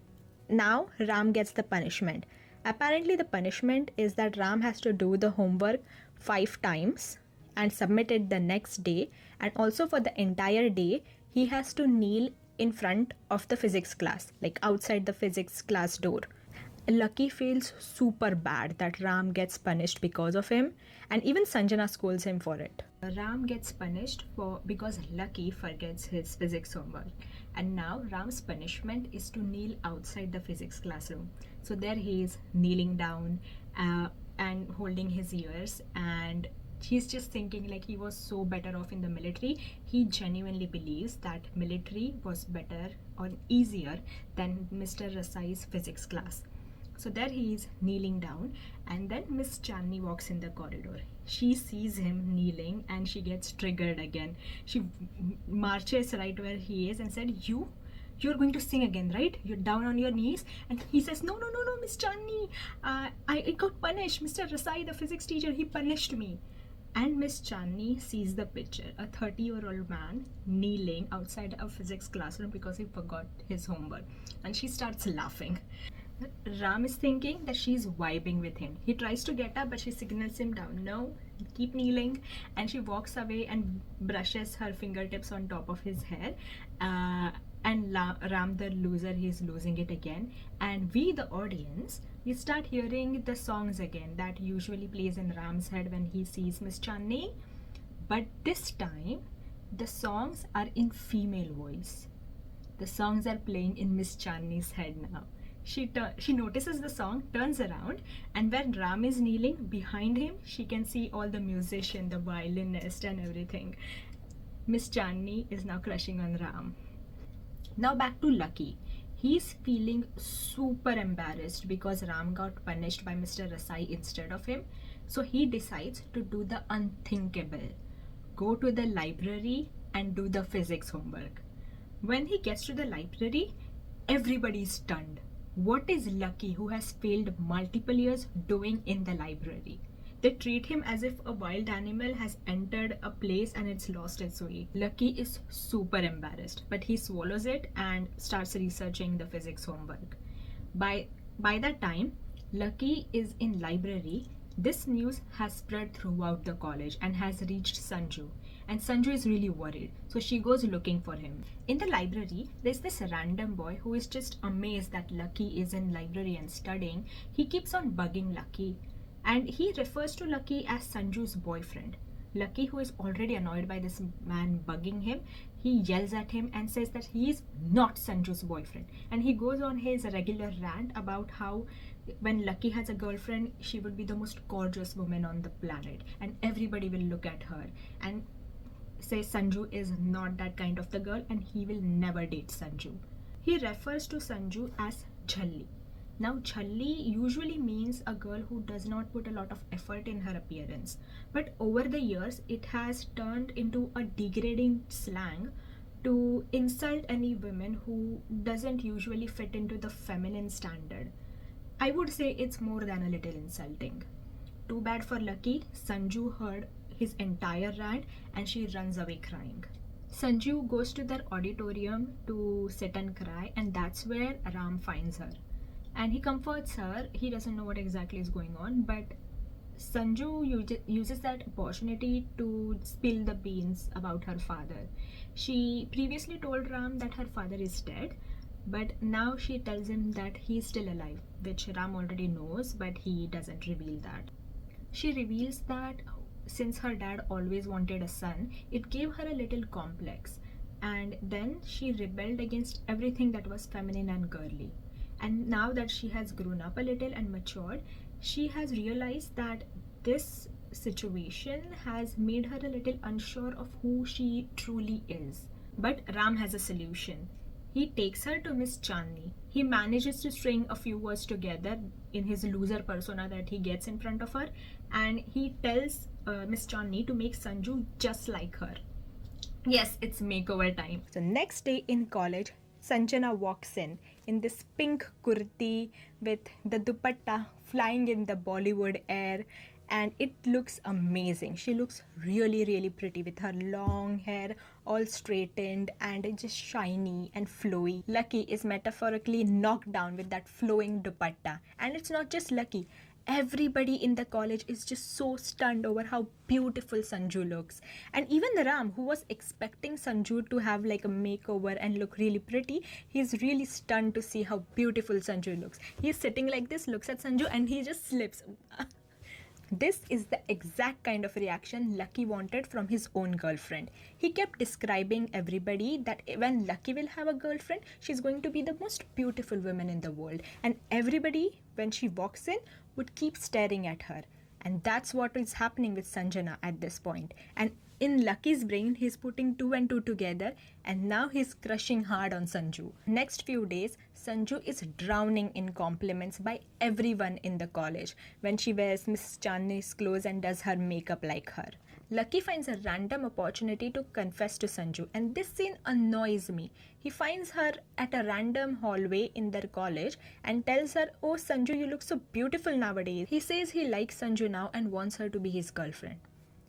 now Ram gets the punishment. Apparently the punishment is that Ram has to do the homework 5 times and submit it the next day. And also for the entire day, he has to kneel in front of the physics class, like outside the physics class door. Lucky feels super bad that Ram gets punished because of him, and even Sanjana scolds him for it. Ram gets punished because Lucky forgets his physics homework, and now Ram's punishment is to kneel outside the physics classroom. So there he is kneeling down and holding his ears, and he's just thinking like he was so better off in the military. He genuinely believes that military was better or easier than Mr. Rasai's physics class. So there he is kneeling down, and then Miss Chandi walks in the corridor. She sees him kneeling and she gets triggered again. She marches right where he is and said, You you're going to sing again, right? You're down on your knees. And he says, no, no, no, no, Miss Chandi, I got punished. Mr. Rasai, the physics teacher, he punished me. And Miss Chandi sees the picture, a 30-year-old man kneeling outside a physics classroom because he forgot his homework. And she starts laughing. Ram is thinking that she's vibing with him. He tries to get up, but she signals him down. No, keep kneeling. And she walks away and brushes her fingertips on top of his hair. And Ram, the loser, he's losing it again. And we, the audience, we start hearing the songs again that usually plays in Ram's head when he sees Miss Chandi. But this time, the songs are in female voice. The songs are playing in Miss Chandi's head now. She notices the song, turns around, and when Ram is kneeling behind him, she can see all the musician, the violinist and everything. Miss Chandi is now crushing on Ram. Now back to Lucky. He's feeling super embarrassed because Ram got punished by Mr. Rasai instead of him. So he decides to do the unthinkable. Go to the library and do the physics homework. When he gets to the library, everybody's stunned. What is Lucky, who has failed multiple years, doing in the library? They treat him as if a wild animal has entered a place and it's lost its way. Lucky is super embarrassed, but he swallows it and starts researching the physics homework. By that time, Lucky is in library. This news has spread throughout the college and has reached Sanju. And Sanju is really worried, so she goes looking for him. In the library, there's this random boy who is just amazed that Lucky is in library and studying. He keeps on bugging Lucky, and he refers to Lucky as Sanju's boyfriend. Lucky, who is already annoyed by this man bugging him, he yells at him and says that he is not Sanju's boyfriend. And he goes on his regular rant about how when Lucky has a girlfriend, she would be the most gorgeous woman on the planet and everybody will look at her and say Sanju is not that kind of the girl and he will never date Sanju. He refers to Sanju as Jhalli. Now, Jhalli usually means a girl who does not put a lot of effort in her appearance. But over the years, it has turned into a degrading slang to insult any woman who doesn't usually fit into the feminine standard. I would say it's more than a little insulting. Too bad for Lucky, Sanju heard his entire rant and she runs away crying. Sanju goes to their auditorium to sit and cry, and that's where Ram finds her. And he comforts her. He doesn't know what exactly is going on, but Sanju uses that opportunity to spill the beans about her father. She previously told Ram that her father is dead, but now she tells him that he is still alive, which Ram already knows, but he doesn't reveal that. She reveals that since her dad always wanted a son, it gave her a little complex, and then she rebelled against everything that was feminine and girly. And now that she has grown up a little and matured, she has realized that this situation has made her a little unsure of who she truly is. But Ram has a solution. He takes her to Miss Chandi. He manages to string a few words together in his loser persona that he gets in front of her, and he tells Miss Chandi to make Sanju just like her. Yes, it's makeover time. So next day in college, Sanjana walks in this pink kurti with the dupatta flying in the Bollywood air, and it looks amazing. She looks really, really pretty with her long hair all straightened and just shiny and flowy. Lucky is metaphorically knocked down with that flowing dupatta. And it's not just Lucky. Everybody in the college is just so stunned over how beautiful Sanju looks. And even Ram, who was expecting Sanju to have like a makeover and look really pretty, he's really stunned to see how beautiful Sanju looks. He's sitting like this, looks at Sanju, and he just slips. This is the exact kind of reaction Lucky wanted from his own girlfriend. He kept describing everybody that when Lucky will have a girlfriend, she's going to be the most beautiful woman in the world. And everybody, when she walks in, would keep staring at her. And that's what is happening with Sanjana at this point. And in Lucky's brain, he's putting two and two together, and now he's crushing hard on Sanju. Next few days, Sanju is drowning in compliments by everyone in the college when she wears Miss Chandi's clothes and does her makeup like her. Lucky finds a random opportunity to confess to Sanju, and this scene annoys me. He finds her at a random hallway in their college and tells her, "Oh Sanju, you look so beautiful nowadays." He says he likes Sanju now and wants her to be his girlfriend.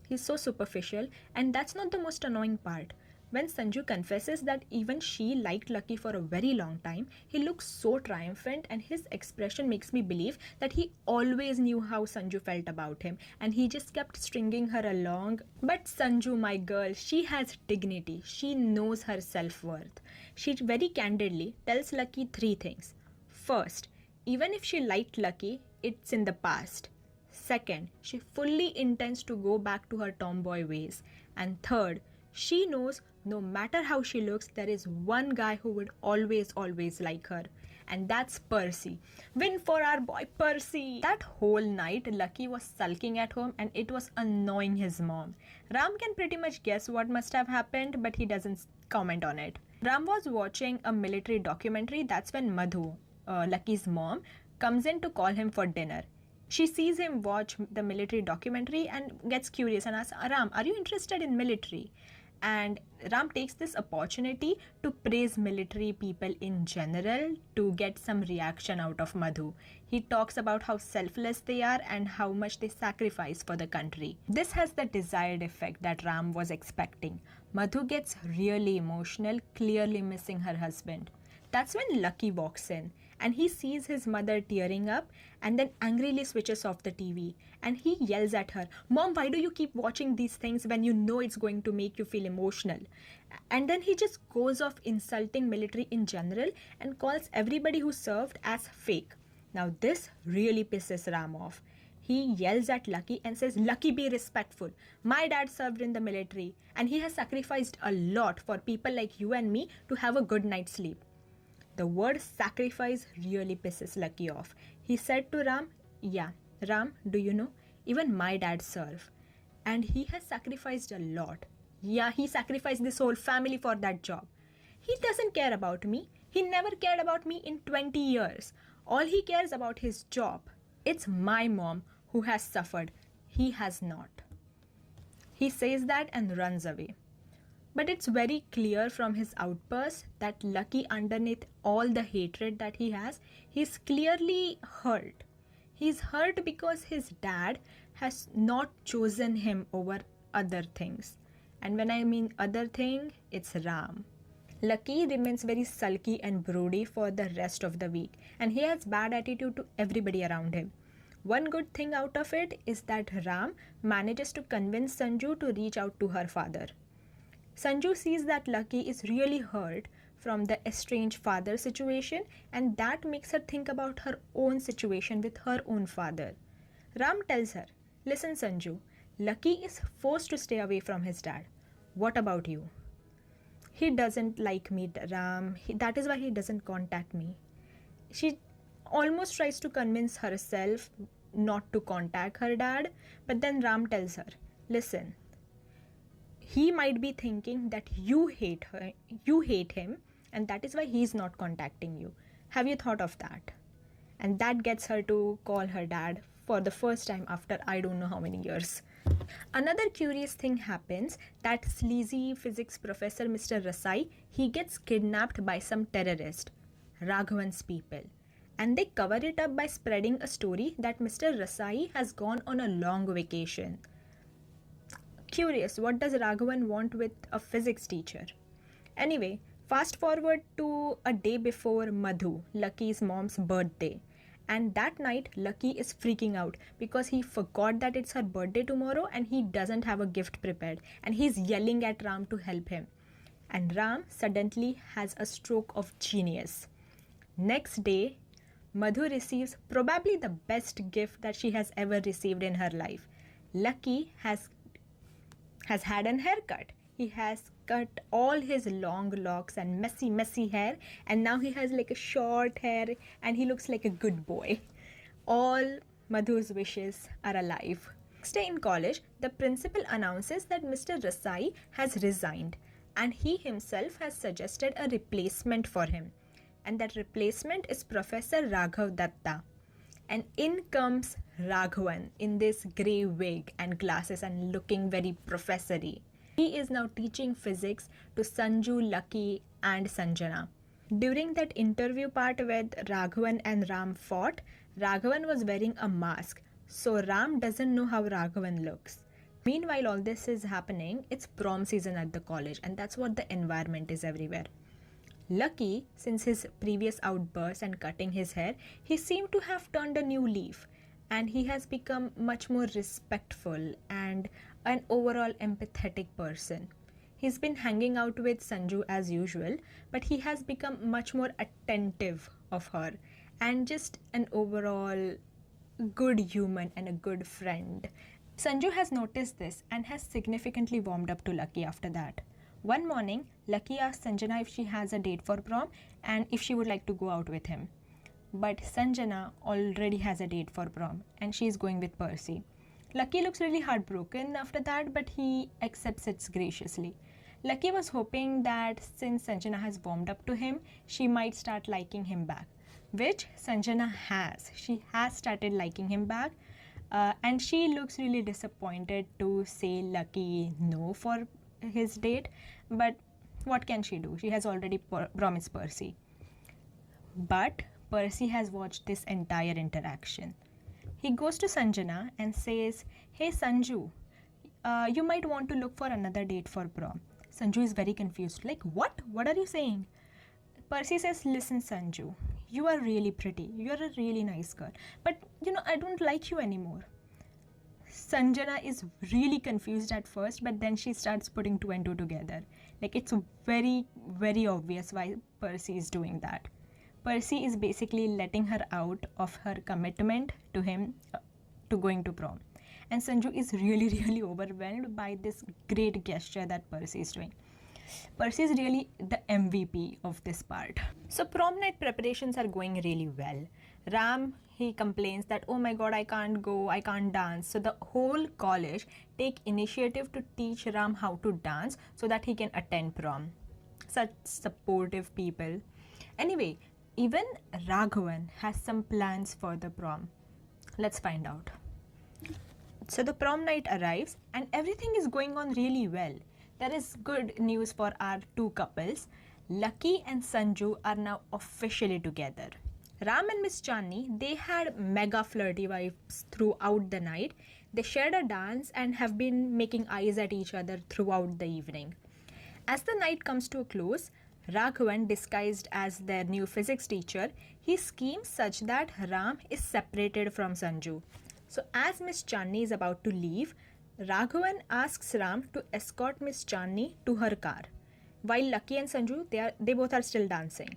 He's so superficial, and that's not the most annoying part. When Sanju confesses that even she liked Lucky for a very long time, he looks so triumphant, and his expression makes me believe that he always knew how Sanju felt about him and he just kept stringing her along. But Sanju, my girl, she has dignity. She knows her self-worth. She very candidly tells Lucky three things. First, even if she liked Lucky, it's in the past. Second, she fully intends to go back to her tomboy ways. And third, she knows no matter how she looks, there is one guy who would always like her. And that's Percy. Win for our boy Percy! That whole night, Lucky was sulking at home and it was annoying his mom. Ram can pretty much guess what must have happened, but he doesn't comment on it. Ram was watching a military documentary. That's when Madhu, Lucky's mom, comes in to call him for dinner. She sees him watch the military documentary and gets curious and asks, "Ram, are you interested in military?" And Ram takes this opportunity to praise military people in general to get some reaction out of Madhu. He talks about how selfless they are and how much they sacrifice for the country. This has the desired effect that Ram was expecting. Madhu gets really emotional, clearly missing her husband. That's when Lucky walks in and he sees his mother tearing up and then angrily switches off the TV and he yells at her, "Mom, why do you keep watching these things when you know it's going to make you feel emotional?" And then he just goes off insulting military in general and calls everybody who served as fake. Now this really pisses Ram off. He yells at Lucky and says, "Lucky, be respectful. My dad served in the military and he has sacrificed a lot for people like you and me to have a good night's sleep." The word sacrifice really pisses Lucky off. He said to Ram, "Yeah, Ram, do you know? Even my dad served. And he has sacrificed a lot. Yeah, he sacrificed this whole family for that job. He doesn't care about me. He never cared about me in 20 years. All he cares about his job. It's my mom who has suffered. He has not." He says that and runs away. But it's very clear from his outburst that Lucky, underneath all the hatred that he has, he's clearly hurt. He's hurt because his dad has not chosen him over other things. And when I mean other thing, it's Ram. Lucky remains very sulky and broody for the rest of the week, and he has bad attitude to everybody around him. One good thing out of it is that Ram manages to convince Sanju to reach out to her father. Sanju sees that Lucky is really hurt from the estranged father situation, and that makes her think about her own situation with her own father. Ram tells her, "Listen Sanju, Lucky is forced to stay away from his dad. What about you?" "He doesn't like me, Ram. That is why he doesn't contact me." She almost tries to convince herself not to contact her dad, but then Ram tells her, "Listen, he might be thinking that you hate him, and that is why he's not contacting you. Have you thought of that?" And that gets her to call her dad for the first time after I don't know how many years. Another curious thing happens, that sleazy physics professor Mr. Rasai, he gets kidnapped by some terrorist, Raghavan's people. And they cover it up by spreading a story that Mr. Rasai has gone on a long vacation. Curious, what does Raghavan want with a physics teacher? Anyway, fast forward to a day before Madhu, Lucky's mom's birthday. And that night, Lucky is freaking out because he forgot that it's her birthday tomorrow and he doesn't have a gift prepared. And he's yelling at Ram to help him. And Ram suddenly has a stroke of genius. Next day, Madhu receives probably the best gift that she has ever received in her life. Lucky has had an haircut. He has cut all his long locks and messy hair, and now he has like a short hair and he looks like a good boy. All Madhu's wishes are alive. Next day in college, the principal announces that Mr. Rasai has resigned and he himself has suggested a replacement for him. And that replacement is Professor Raghav Datta. And in comes Raghavan in this grey wig and glasses and looking very professory. He is now teaching physics to Sanju, Lucky, and Sanjana. During that interview part where Raghavan and Ram fought, Raghavan was wearing a mask, so Ram doesn't know how Raghavan looks. Meanwhile, all this is happening, it's prom season at the college, and that's what the environment is everywhere. Lucky, since his previous outburst and cutting his hair, he seemed to have turned a new leaf, and he has become much more respectful and an overall empathetic person. He's been hanging out with Sanju as usual, but he has become much more attentive of her and just an overall good human and a good friend. Sanju has noticed this and has significantly warmed up to Lucky after that. One morning, Lucky asked Sanjana if she has a date for prom and if she would like to go out with him. But Sanjana already has a date for prom and she is going with Percy. Lucky looks really heartbroken after that, but he accepts it graciously. Lucky was hoping that since Sanjana has warmed up to him, she might start liking him back, which Sanjana has. She has started liking him back, and she looks really disappointed to say Lucky no for his date, but what can she do? She has already promised Percy. But Percy has watched this entire interaction. He goes to Sanjana and says, "Hey Sanju, you might want to look for another date for prom." Sanju is very confused. Like, what? What are you saying? Percy says, "Listen, Sanju, you are really pretty. You are a really nice girl. But, I don't like you anymore." Sanjana is really confused at first, but then she starts putting two and two together. Like, it's very, very obvious why Percy is doing that. Percy is basically letting her out of her commitment to him to going to prom. And Sanju is really, really overwhelmed by this great gesture that Percy is doing. Percy is really the MVP of this part. So prom night preparations are going really well. Ram, he complains that, "Oh my god, I can't go, I can't dance." So the whole college take initiative to teach Ram how to dance so that he can attend prom. Such supportive people. Anyway, even Raghavan has some plans for the prom. Let's find out. So the prom night arrives and everything is going on really well. There is good news for our two couples. Lucky and Sanju are now officially together. Ram and Miss Chandi, they had mega flirty vibes throughout the night. They shared a dance and have been making eyes at each other throughout the evening. As the night comes to a close, Raghavan, disguised as their new physics teacher, he schemes such that Ram is separated from Sanju. So as Miss Chandi is about to leave, Raghavan asks Ram to escort Miss Chandi to her car, while Lucky and Sanju, they both are still dancing.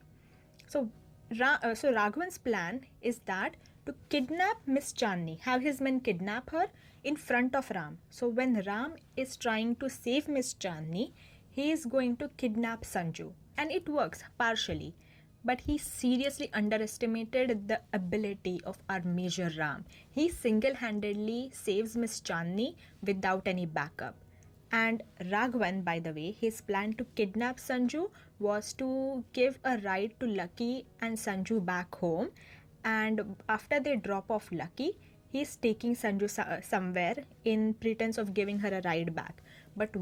So Raghavan's plan is that to kidnap Miss Chandi, have his men kidnap her in front of Ram. So when Ram is trying to save Miss Chandi, he is going to kidnap Sanju. And it works partially. But he seriously underestimated the ability of our Major Ram. He single-handedly saves Miss Chandi without any backup. And Raghavan, by the way, his plan to kidnap Sanju was to give a ride to Lucky and Sanju back home. And after they drop off Lucky, he's taking Sanju somewhere in pretense of giving her a ride back. But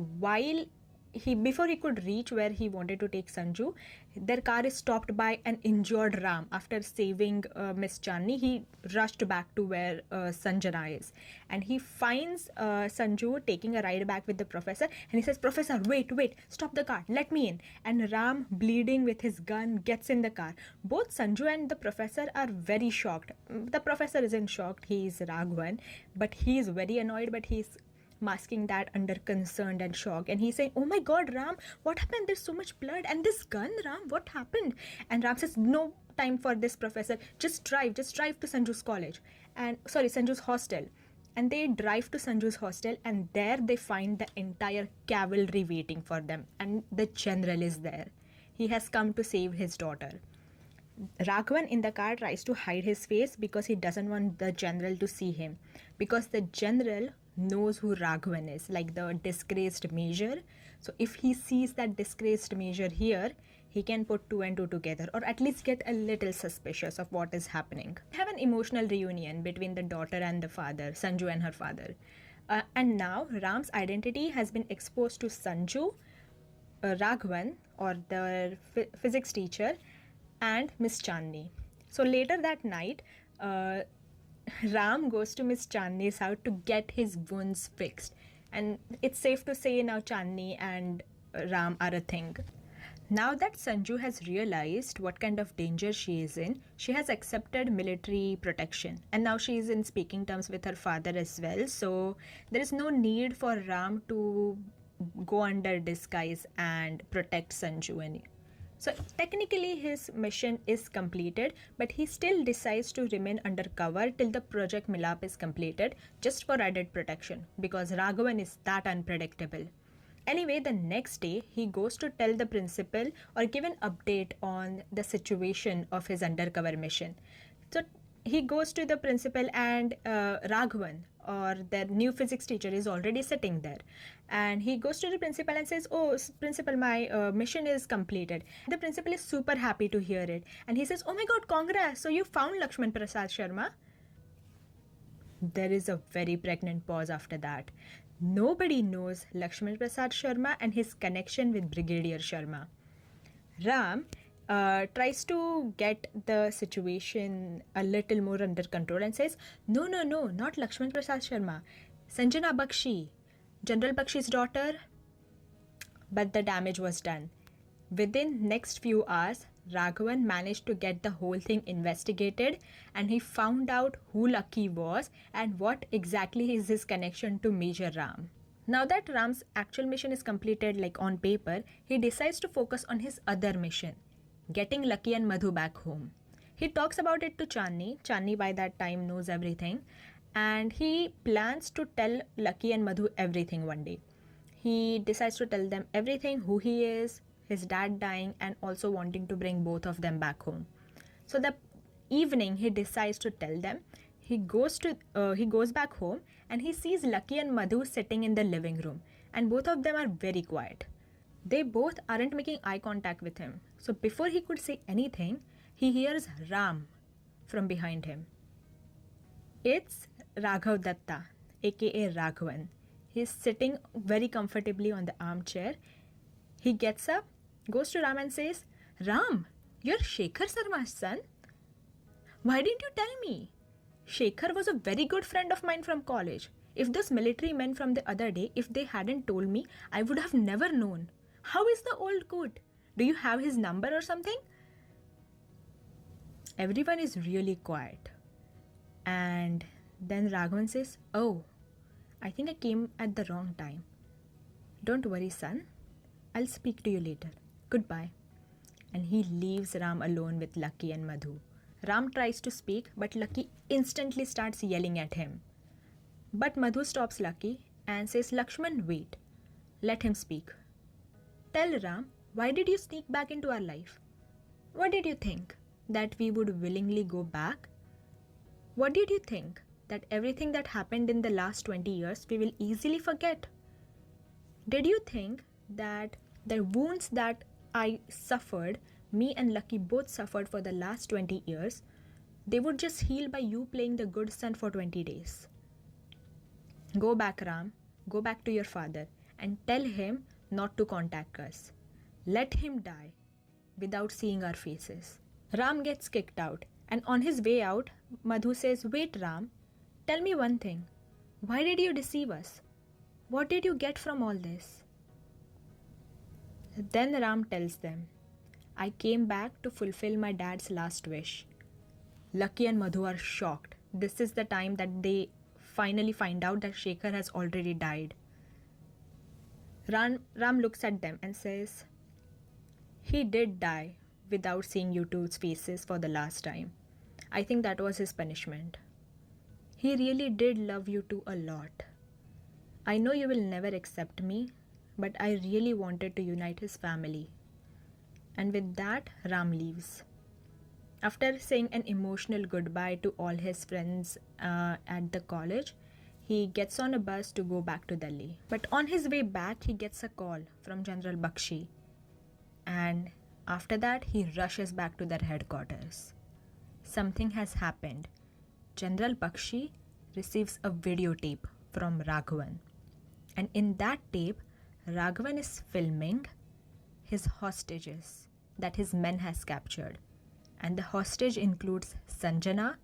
before he could reach where he wanted to take Sanju, their car is stopped by an injured Ram. After saving Miss Chandi, he rushed back to where Sanjana is. And he finds Sanju taking a ride back with the professor. And he says, "Professor, wait, stop the car, let me in." And Ram, bleeding with his gun, gets in the car. Both Sanju and the professor are very shocked. The professor isn't shocked, he's Raghavan. But he is very annoyed, but he's masking that under concerned and shock, and he's saying, "Oh my god, Ram, what happened? There's so much blood, and this gun, Ram, what happened?" And Ram says, "No time for this, professor, just drive to Sanju's Sanju's hostel." And they drive to Sanju's hostel, and there they find the entire cavalry waiting for them, and the general is there. He has come to save his daughter. Raghavan in the car tries to hide his face because he doesn't want the general to see him, because the general knows who Raghavan is, like the disgraced major. So if he sees that disgraced major here, he can put two and two together, or at least get a little suspicious of what is happening. We have an emotional reunion between the daughter and the father, Sanju and her father. And now Ram's identity has been exposed to Sanju, Raghavan, or the physics teacher, and Miss Chandi. So later that night, Ram goes to Miss Chandi's house to get his wounds fixed. And it's safe to say now Chandi and Ram are a thing. Now that Sanju has realized what kind of danger she is in, she has accepted military protection. And now she is in speaking terms with her father as well. So there is no need for Ram to go under disguise and protect Sanju any. So technically his mission is completed, but he still decides to remain undercover till the Project Milap is completed, just for added protection, because Raghavan is that unpredictable. Anyway, the next day he goes to tell the principal or give an update on the situation of his undercover mission. So he goes to the principal, and Raghavan, or their new physics teacher, is already sitting there. And he goes to the principal and says, "Oh, principal, my mission is completed." The principal is super happy to hear it. And he says, "Oh my god, congrats! So you found Lakshman Prasad Sharma?" There is a very pregnant pause after that. Nobody knows Lakshman Prasad Sharma and his connection with Brigadier Sharma. Ram tries to get the situation a little more under control and says, no, not Lakshman Prasad Sharma. Sanjana Bakshi, General Bakshi's daughter. But the damage was done. Within next few hours, Raghavan managed to get the whole thing investigated, and he found out who Lucky was and what exactly is his connection to Major Ram. Now that Ram's actual mission is completed, like on paper, he decides to focus on his other mission, getting Lucky and Madhu back home. He talks about it to Chandi. Chandi by that time knows everything, and he plans to tell Lucky and Madhu everything one day. He decides to tell them everything, who he is, his dad dying, and also wanting to bring both of them back home. So the evening he decides to tell them. He goes back home, and he sees Lucky and Madhu sitting in the living room, and both of them are very quiet. They both aren't making eye contact with him. So before he could say anything, he hears Ram from behind him. It's Raghav Datta, aka Raghavan. He's sitting very comfortably on the armchair. He gets up, goes to Ram and says, "Ram, you're Shekhar Sarma's son? Why didn't you tell me? Shekhar was a very good friend of mine from college. If those military men from the other day, if they hadn't told me, I would have never known. How is the old good? Do you have his number or something?" Everyone is really quiet. And then Raghavan says, "Oh, I think I came at the wrong time. Don't worry, son. I'll speak to you later. Goodbye." And he leaves Ram alone with Lucky and Madhu. Ram tries to speak, but Lucky instantly starts yelling at him. But Madhu stops Lucky and says, "Lakshman, wait. Let him speak. Tell Ram, why did you sneak back into our life? What did you think? That we would willingly go back? What did you think? That everything that happened in the last 20 years we will easily forget? Did you think that the wounds that I suffered, me and Lucky both suffered for the last 20 years, they would just heal by you playing the good son for 20 days? Go back, Ram. Go back to your father and tell him not to contact us. Let him die without seeing our faces." Ram gets kicked out, and on his way out, Madhu says, "Wait, Ram. Tell me one thing. Why did you deceive us? What did you get from all this?" Then Ram tells them, "I came back to fulfill my dad's last wish." Lucky and Madhu are shocked. This is the time that they finally find out that Shekhar has already died. Ram looks at them and says, "He did die without seeing you two's faces for the last time. I think that was his punishment. He really did love you two a lot. I know you will never accept me, but I really wanted to unite his family." And with that, Ram leaves. After saying an emotional goodbye to all his friends at the college, he gets on a bus to go back to Delhi. But on his way back, he gets a call from General Bakshi. And After that, he rushes back to their headquarters. Something has happened. General Bakshi receives a videotape from Raghavan. And in that tape, Raghavan is filming his hostages that his men has captured. And the hostage includes Sanjana,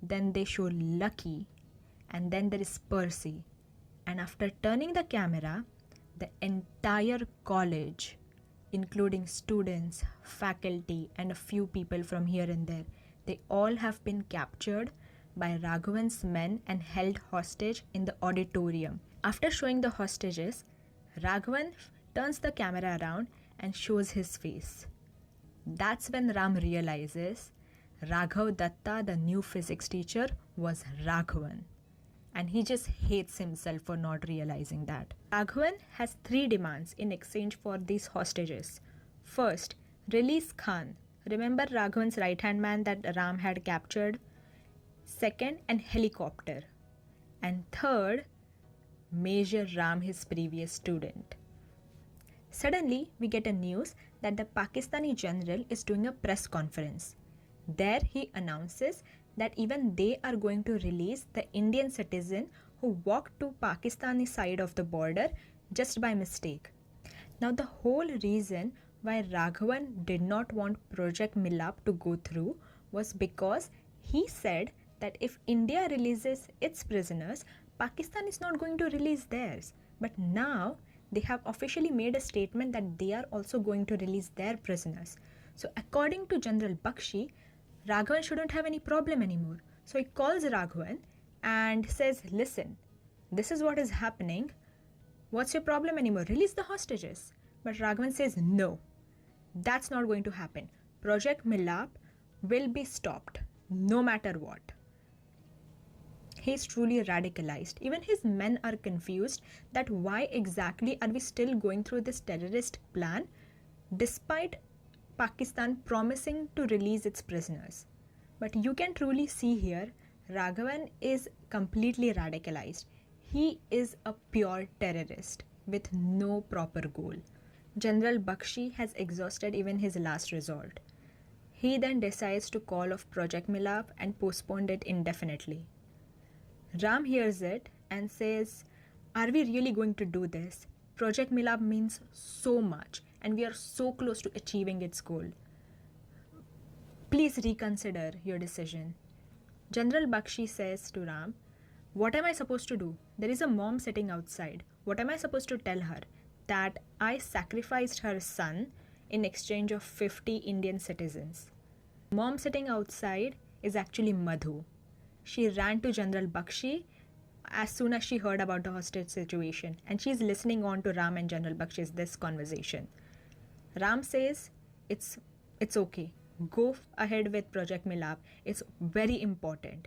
then they show Lucky, and then there is Percy. And after turning the camera, the entire college, including students, faculty, and a few people from here and there, they all have been captured by Raghavan's men and held hostage in the auditorium. After showing the hostages, Raghavan turns the camera around and shows his face. That's when Ram realizes Raghav Datta, the new physics teacher, was Raghavan. And he just hates himself for not realizing that. Raghavan has 3 demands in exchange for these hostages. First, release Khan. Remember Raghavan's right-hand man that Ram had captured? Second, an helicopter. And third, Major Ram, his previous student. Suddenly, we get a news that the Pakistani general is doing a press conference. There he announces that even they are going to release the Indian citizen who walked to Pakistani side of the border just by mistake. Now the whole reason why Raghavan did not want Project Milap to go through was because he said that if India releases its prisoners, Pakistan is not going to release theirs. But now they have officially made a statement that they are also going to release their prisoners. So according to General Bakshi, Raghavan shouldn't have any problem anymore. So he calls Raghavan and says, listen, this is what is happening. What's your problem anymore? Release the hostages. But Raghavan says, no, that's not going to happen. Project Milap will be stopped no matter what. He is truly radicalized. Even his men are confused that why exactly are we still going through this terrorist plan despite Pakistan promising to release its prisoners. But you can truly see here, Raghavan is completely radicalized. He is a pure terrorist with no proper goal. General Bakshi has exhausted even his last resort. He then decides to call off Project Milap and postponed it indefinitely. Ram hears it and says, are we really going to do this? Project Milap means so much and we are so close to achieving its goal. Please reconsider your decision. General Bakshi says to Ram, what am I supposed to do? There is a mom sitting outside. What am I supposed to tell her? That I sacrificed her son in exchange of 50 Indian citizens. Mom sitting outside is actually Madhu. She ran to General Bakshi as soon as she heard about the hostage situation, and she's listening on to Ram and General Bakshi's this conversation. Ram says, it's okay. Go ahead with Project Milap. It's very important.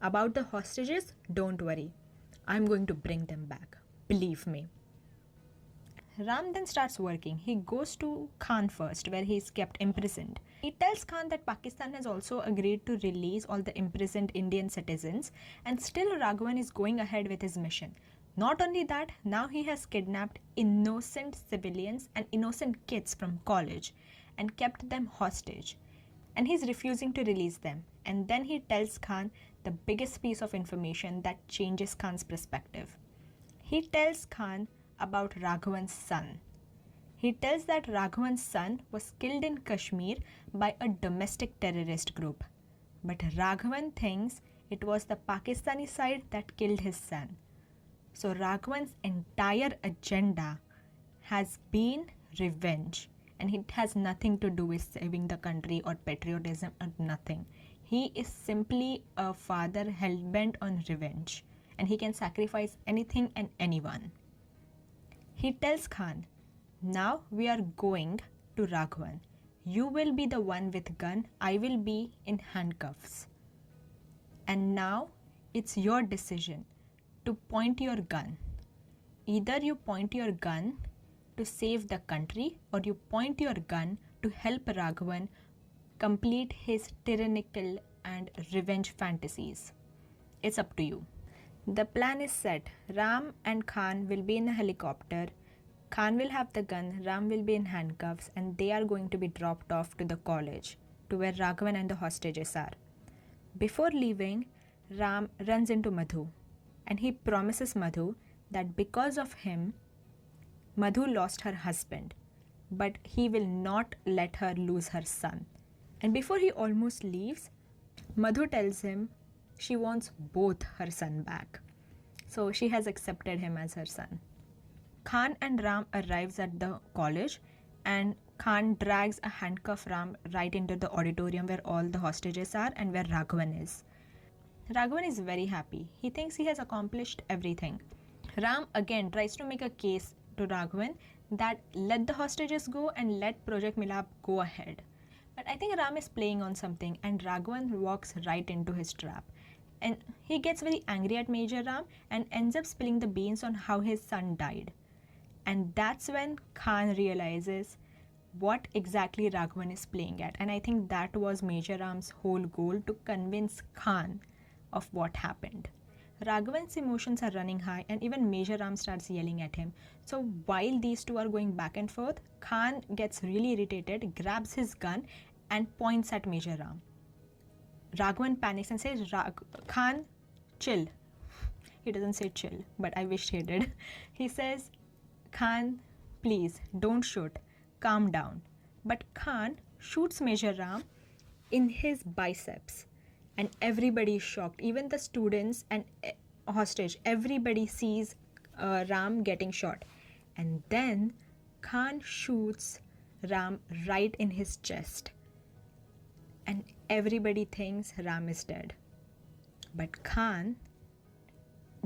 About the hostages, don't worry. I'm going to bring them back. Believe me. Ram then starts working. He goes to Khan first, where he is kept imprisoned. He tells Khan that Pakistan has also agreed to release all the imprisoned Indian citizens, and still Raghavan is going ahead with his mission. Not only that, now he has kidnapped innocent civilians and innocent kids from college and kept them hostage. And he's refusing to release them. And then he tells Khan the biggest piece of information that changes Khan's perspective. He tells Khan about Raghavan's son. He tells that Raghavan's son was killed in Kashmir by a domestic terrorist group. But Raghavan thinks it was the Pakistani side that killed his son. So Raghavan's entire agenda has been revenge. And it has nothing to do with saving the country or patriotism or nothing. He is simply a father hell-bent on revenge. And he can sacrifice anything and anyone. He tells Khan, now we are going to Raghavan. You will be the one with gun. I will be in handcuffs. And now it's your decision to point your gun. Either you point your gun to save the country or you point your gun to help Raghavan complete his tyrannical and revenge fantasies. It's up to you. The plan is set. Ram and Khan will be in a helicopter Khan will have the gun, Ram will be in handcuffs, and they are going to be dropped off to the college, to where Raghavan and the hostages are. Before leaving, Ram runs into Madhu, and he promises Madhu that because of him, Madhu lost her husband, but he will not let her lose her son. And before he almost leaves, Madhu tells him she wants both her son back. So she has accepted him as her son. Khan and Ram arrives at the college, and Khan drags a handcuffed Ram right into the auditorium where all the hostages are and where Raghavan is. Raghavan is very happy. He thinks he has accomplished everything. Ram again tries to make a case to Raghavan that let the hostages go and let Project Milap go ahead. But I think Ram is playing on something, and Raghavan walks right into his trap. And he gets very angry at Major Ram and ends up spilling the beans on how his son died. And that's when Khan realizes what exactly Raghavan is playing at. And I think that was Major Ram's whole goal, to convince Khan of what happened. Raghavan's emotions are running high, and even Major Ram starts yelling at him. So while these two are going back and forth, Khan gets really irritated, grabs his gun and points at Major Ram. Raghavan panics and says, Khan, chill. He doesn't say chill, but I wish he did. He says, Khan, please don't shoot. Calm down. But Khan shoots Major Ram in his biceps, and everybody is shocked. Even the students and hostage, everybody sees Ram getting shot. And then Khan shoots Ram right in his chest, and everybody thinks Ram is dead. But Khan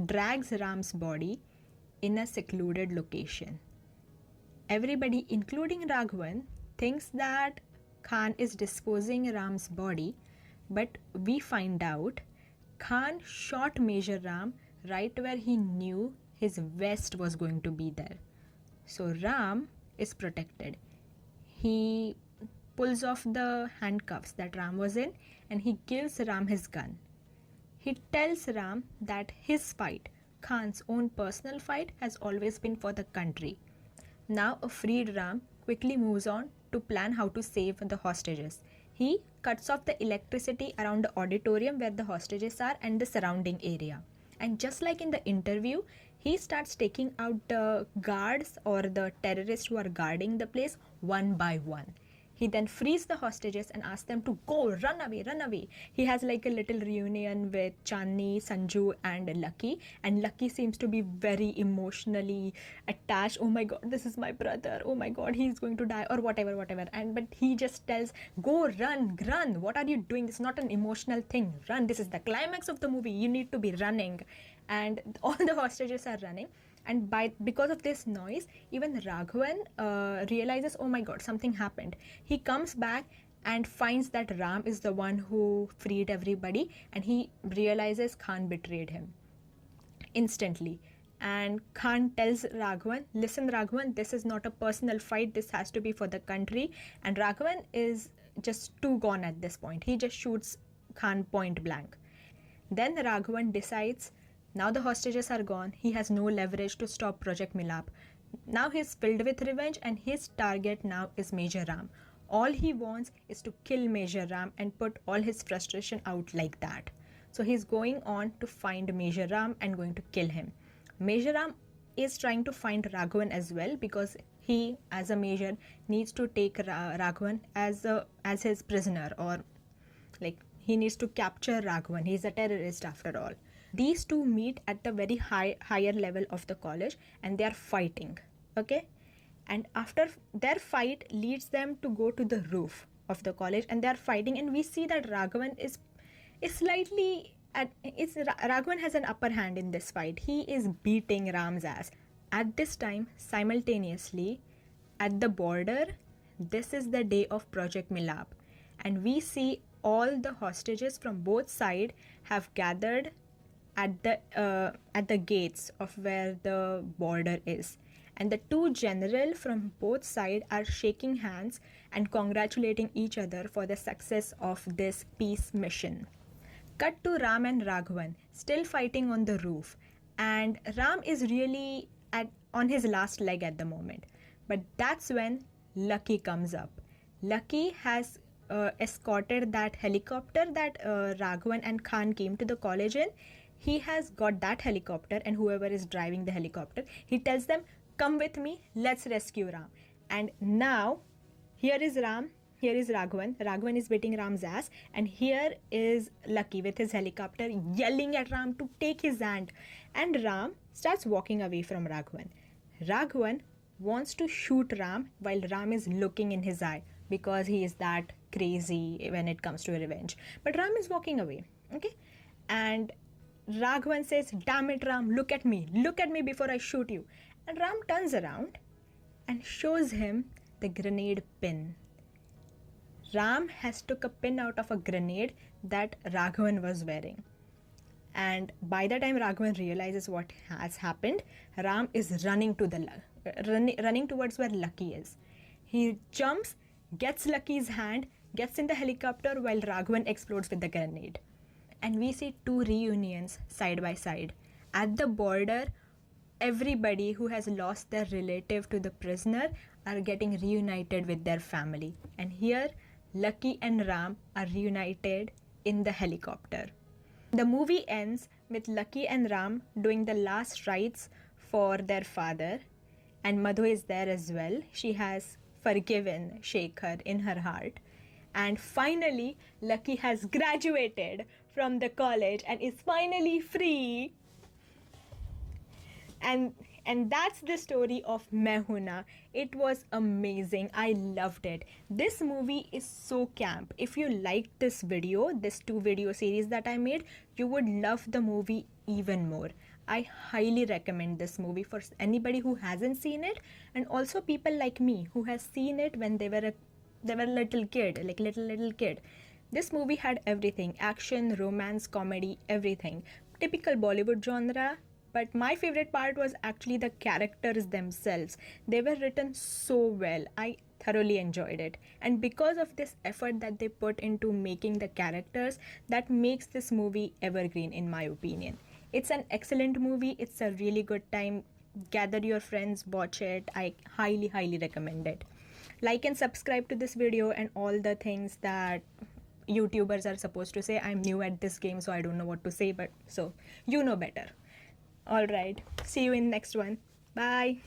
drags Ram's body in a secluded location. Everybody, including Raghavan, thinks that Khan is disposing Ram's body, but we find out Khan shot Major Ram right where he knew his vest was going to be there. So Ram is protected. He pulls off the handcuffs that Ram was in, and he gives Ram his gun. He tells Ram that his fight, Khan's own personal fight, has always been for the country. Now a freed Ram quickly moves on to plan how to save the hostages. He cuts off the electricity around the auditorium where the hostages are and the surrounding area. And just like in the interview, he starts taking out the guards or the terrorists who are guarding the place one by one. He then frees the hostages and asks them to go, run away, run away. He has like a little reunion with Chandi, Sanju and Lucky. And Lucky seems to be very emotionally attached. Oh my God, this is my brother. Oh my God, he's going to die, or whatever. But he just tells, go, run. What are you doing? This is not an emotional thing. Run. This is the climax of the movie. You need to be running. And all the hostages are running. And because of this noise, even Raghavan realizes, oh my God, something happened. He comes back and finds that Ram is the one who freed everybody, and he realizes Khan betrayed him instantly. And Khan tells Raghavan, listen Raghavan, this is not a personal fight, this has to be for the country. And Raghavan is just too gone at this point. He just shoots Khan point blank. Then Raghavan decides, now the hostages are gone, he has no leverage to stop Project Milap. Now he's filled with revenge, and his target now is Major Ram. All he wants is to kill Major Ram and put all his frustration out like that. So he's going on to find Major Ram and going to kill him. Major Ram is trying to find Raghavan as well, because he, as a major, needs to take Raghavan as his prisoner, or like he needs to capture Raghavan. He's a terrorist after all. These two meet at the very higher level of the college, and they are fighting. Okay, and after their fight leads them to go to the roof of the college, and they are fighting. And we see that Raghavan is slightly Raghavan has an upper hand in this fight. He is beating Ram's ass. At this time, simultaneously, at the border, this is the day of Project Milap, and we see all the hostages from both sides have gathered at the gates of where the border is, and the two generals from both sides are shaking hands and congratulating each other for the success of this peace mission. Cut to Ram and Raghavan still fighting on the roof, and Ram is really on his last leg at the moment. But that's when Lucky comes up. Lucky has escorted that helicopter that Raghavan and Khan came to the college in. He has got that helicopter, and whoever is driving the helicopter, he tells them, "Come with me, let's rescue Ram." And now, here is Ram, here is Raghavan. Raghavan is beating Ram's ass, and here is Lucky with his helicopter yelling at Ram to take his hand. And Ram starts walking away from Raghavan. Raghavan wants to shoot Ram while Ram is looking in his eye because he is that crazy when it comes to revenge. But Ram is walking away, okay? And Raghavan says, "Damn it, Ram, look at me before I shoot you." And Ram turns around and shows him the grenade pin. Ram has took a pin out of a grenade that Raghavan was wearing. And by the time Raghavan realizes what has happened, Ram is running towards where Lucky is. He jumps, gets Lucky's hand, gets in the helicopter while Raghavan explodes with the grenade. And we see two reunions side by side. At the border, everybody who has lost their relative to the prisoner are getting reunited with their family. And here, Lucky and Ram are reunited in the helicopter. The movie ends with Lucky and Ram doing the last rites for their father, and Madhu is there as well. She has forgiven Shekhar in her heart. And finally, Lucky has graduated from the college and is finally free. And that's the story of Main Hoon Na. It was amazing. I loved it. This movie is so camp. If you liked this video, this 2-video series that I made, you would love the movie even more. I highly recommend this movie for anybody who hasn't seen it, and also people like me who has seen it when they were a little kid, like little kid. This movie had everything: action, romance, comedy, everything. Typical Bollywood genre. But my favorite part was actually the characters themselves. They were written so well. I thoroughly enjoyed it. And because of this effort that they put into making the characters, that makes this movie evergreen in my opinion. It's an excellent movie. It's a really good time. Gather your friends, watch it. I highly recommend it. Like and subscribe to this video and all the things that YouTubers are supposed to say. I'm new at this game, so I don't know what to say, but so you know better. Alright, see you in next one. Bye.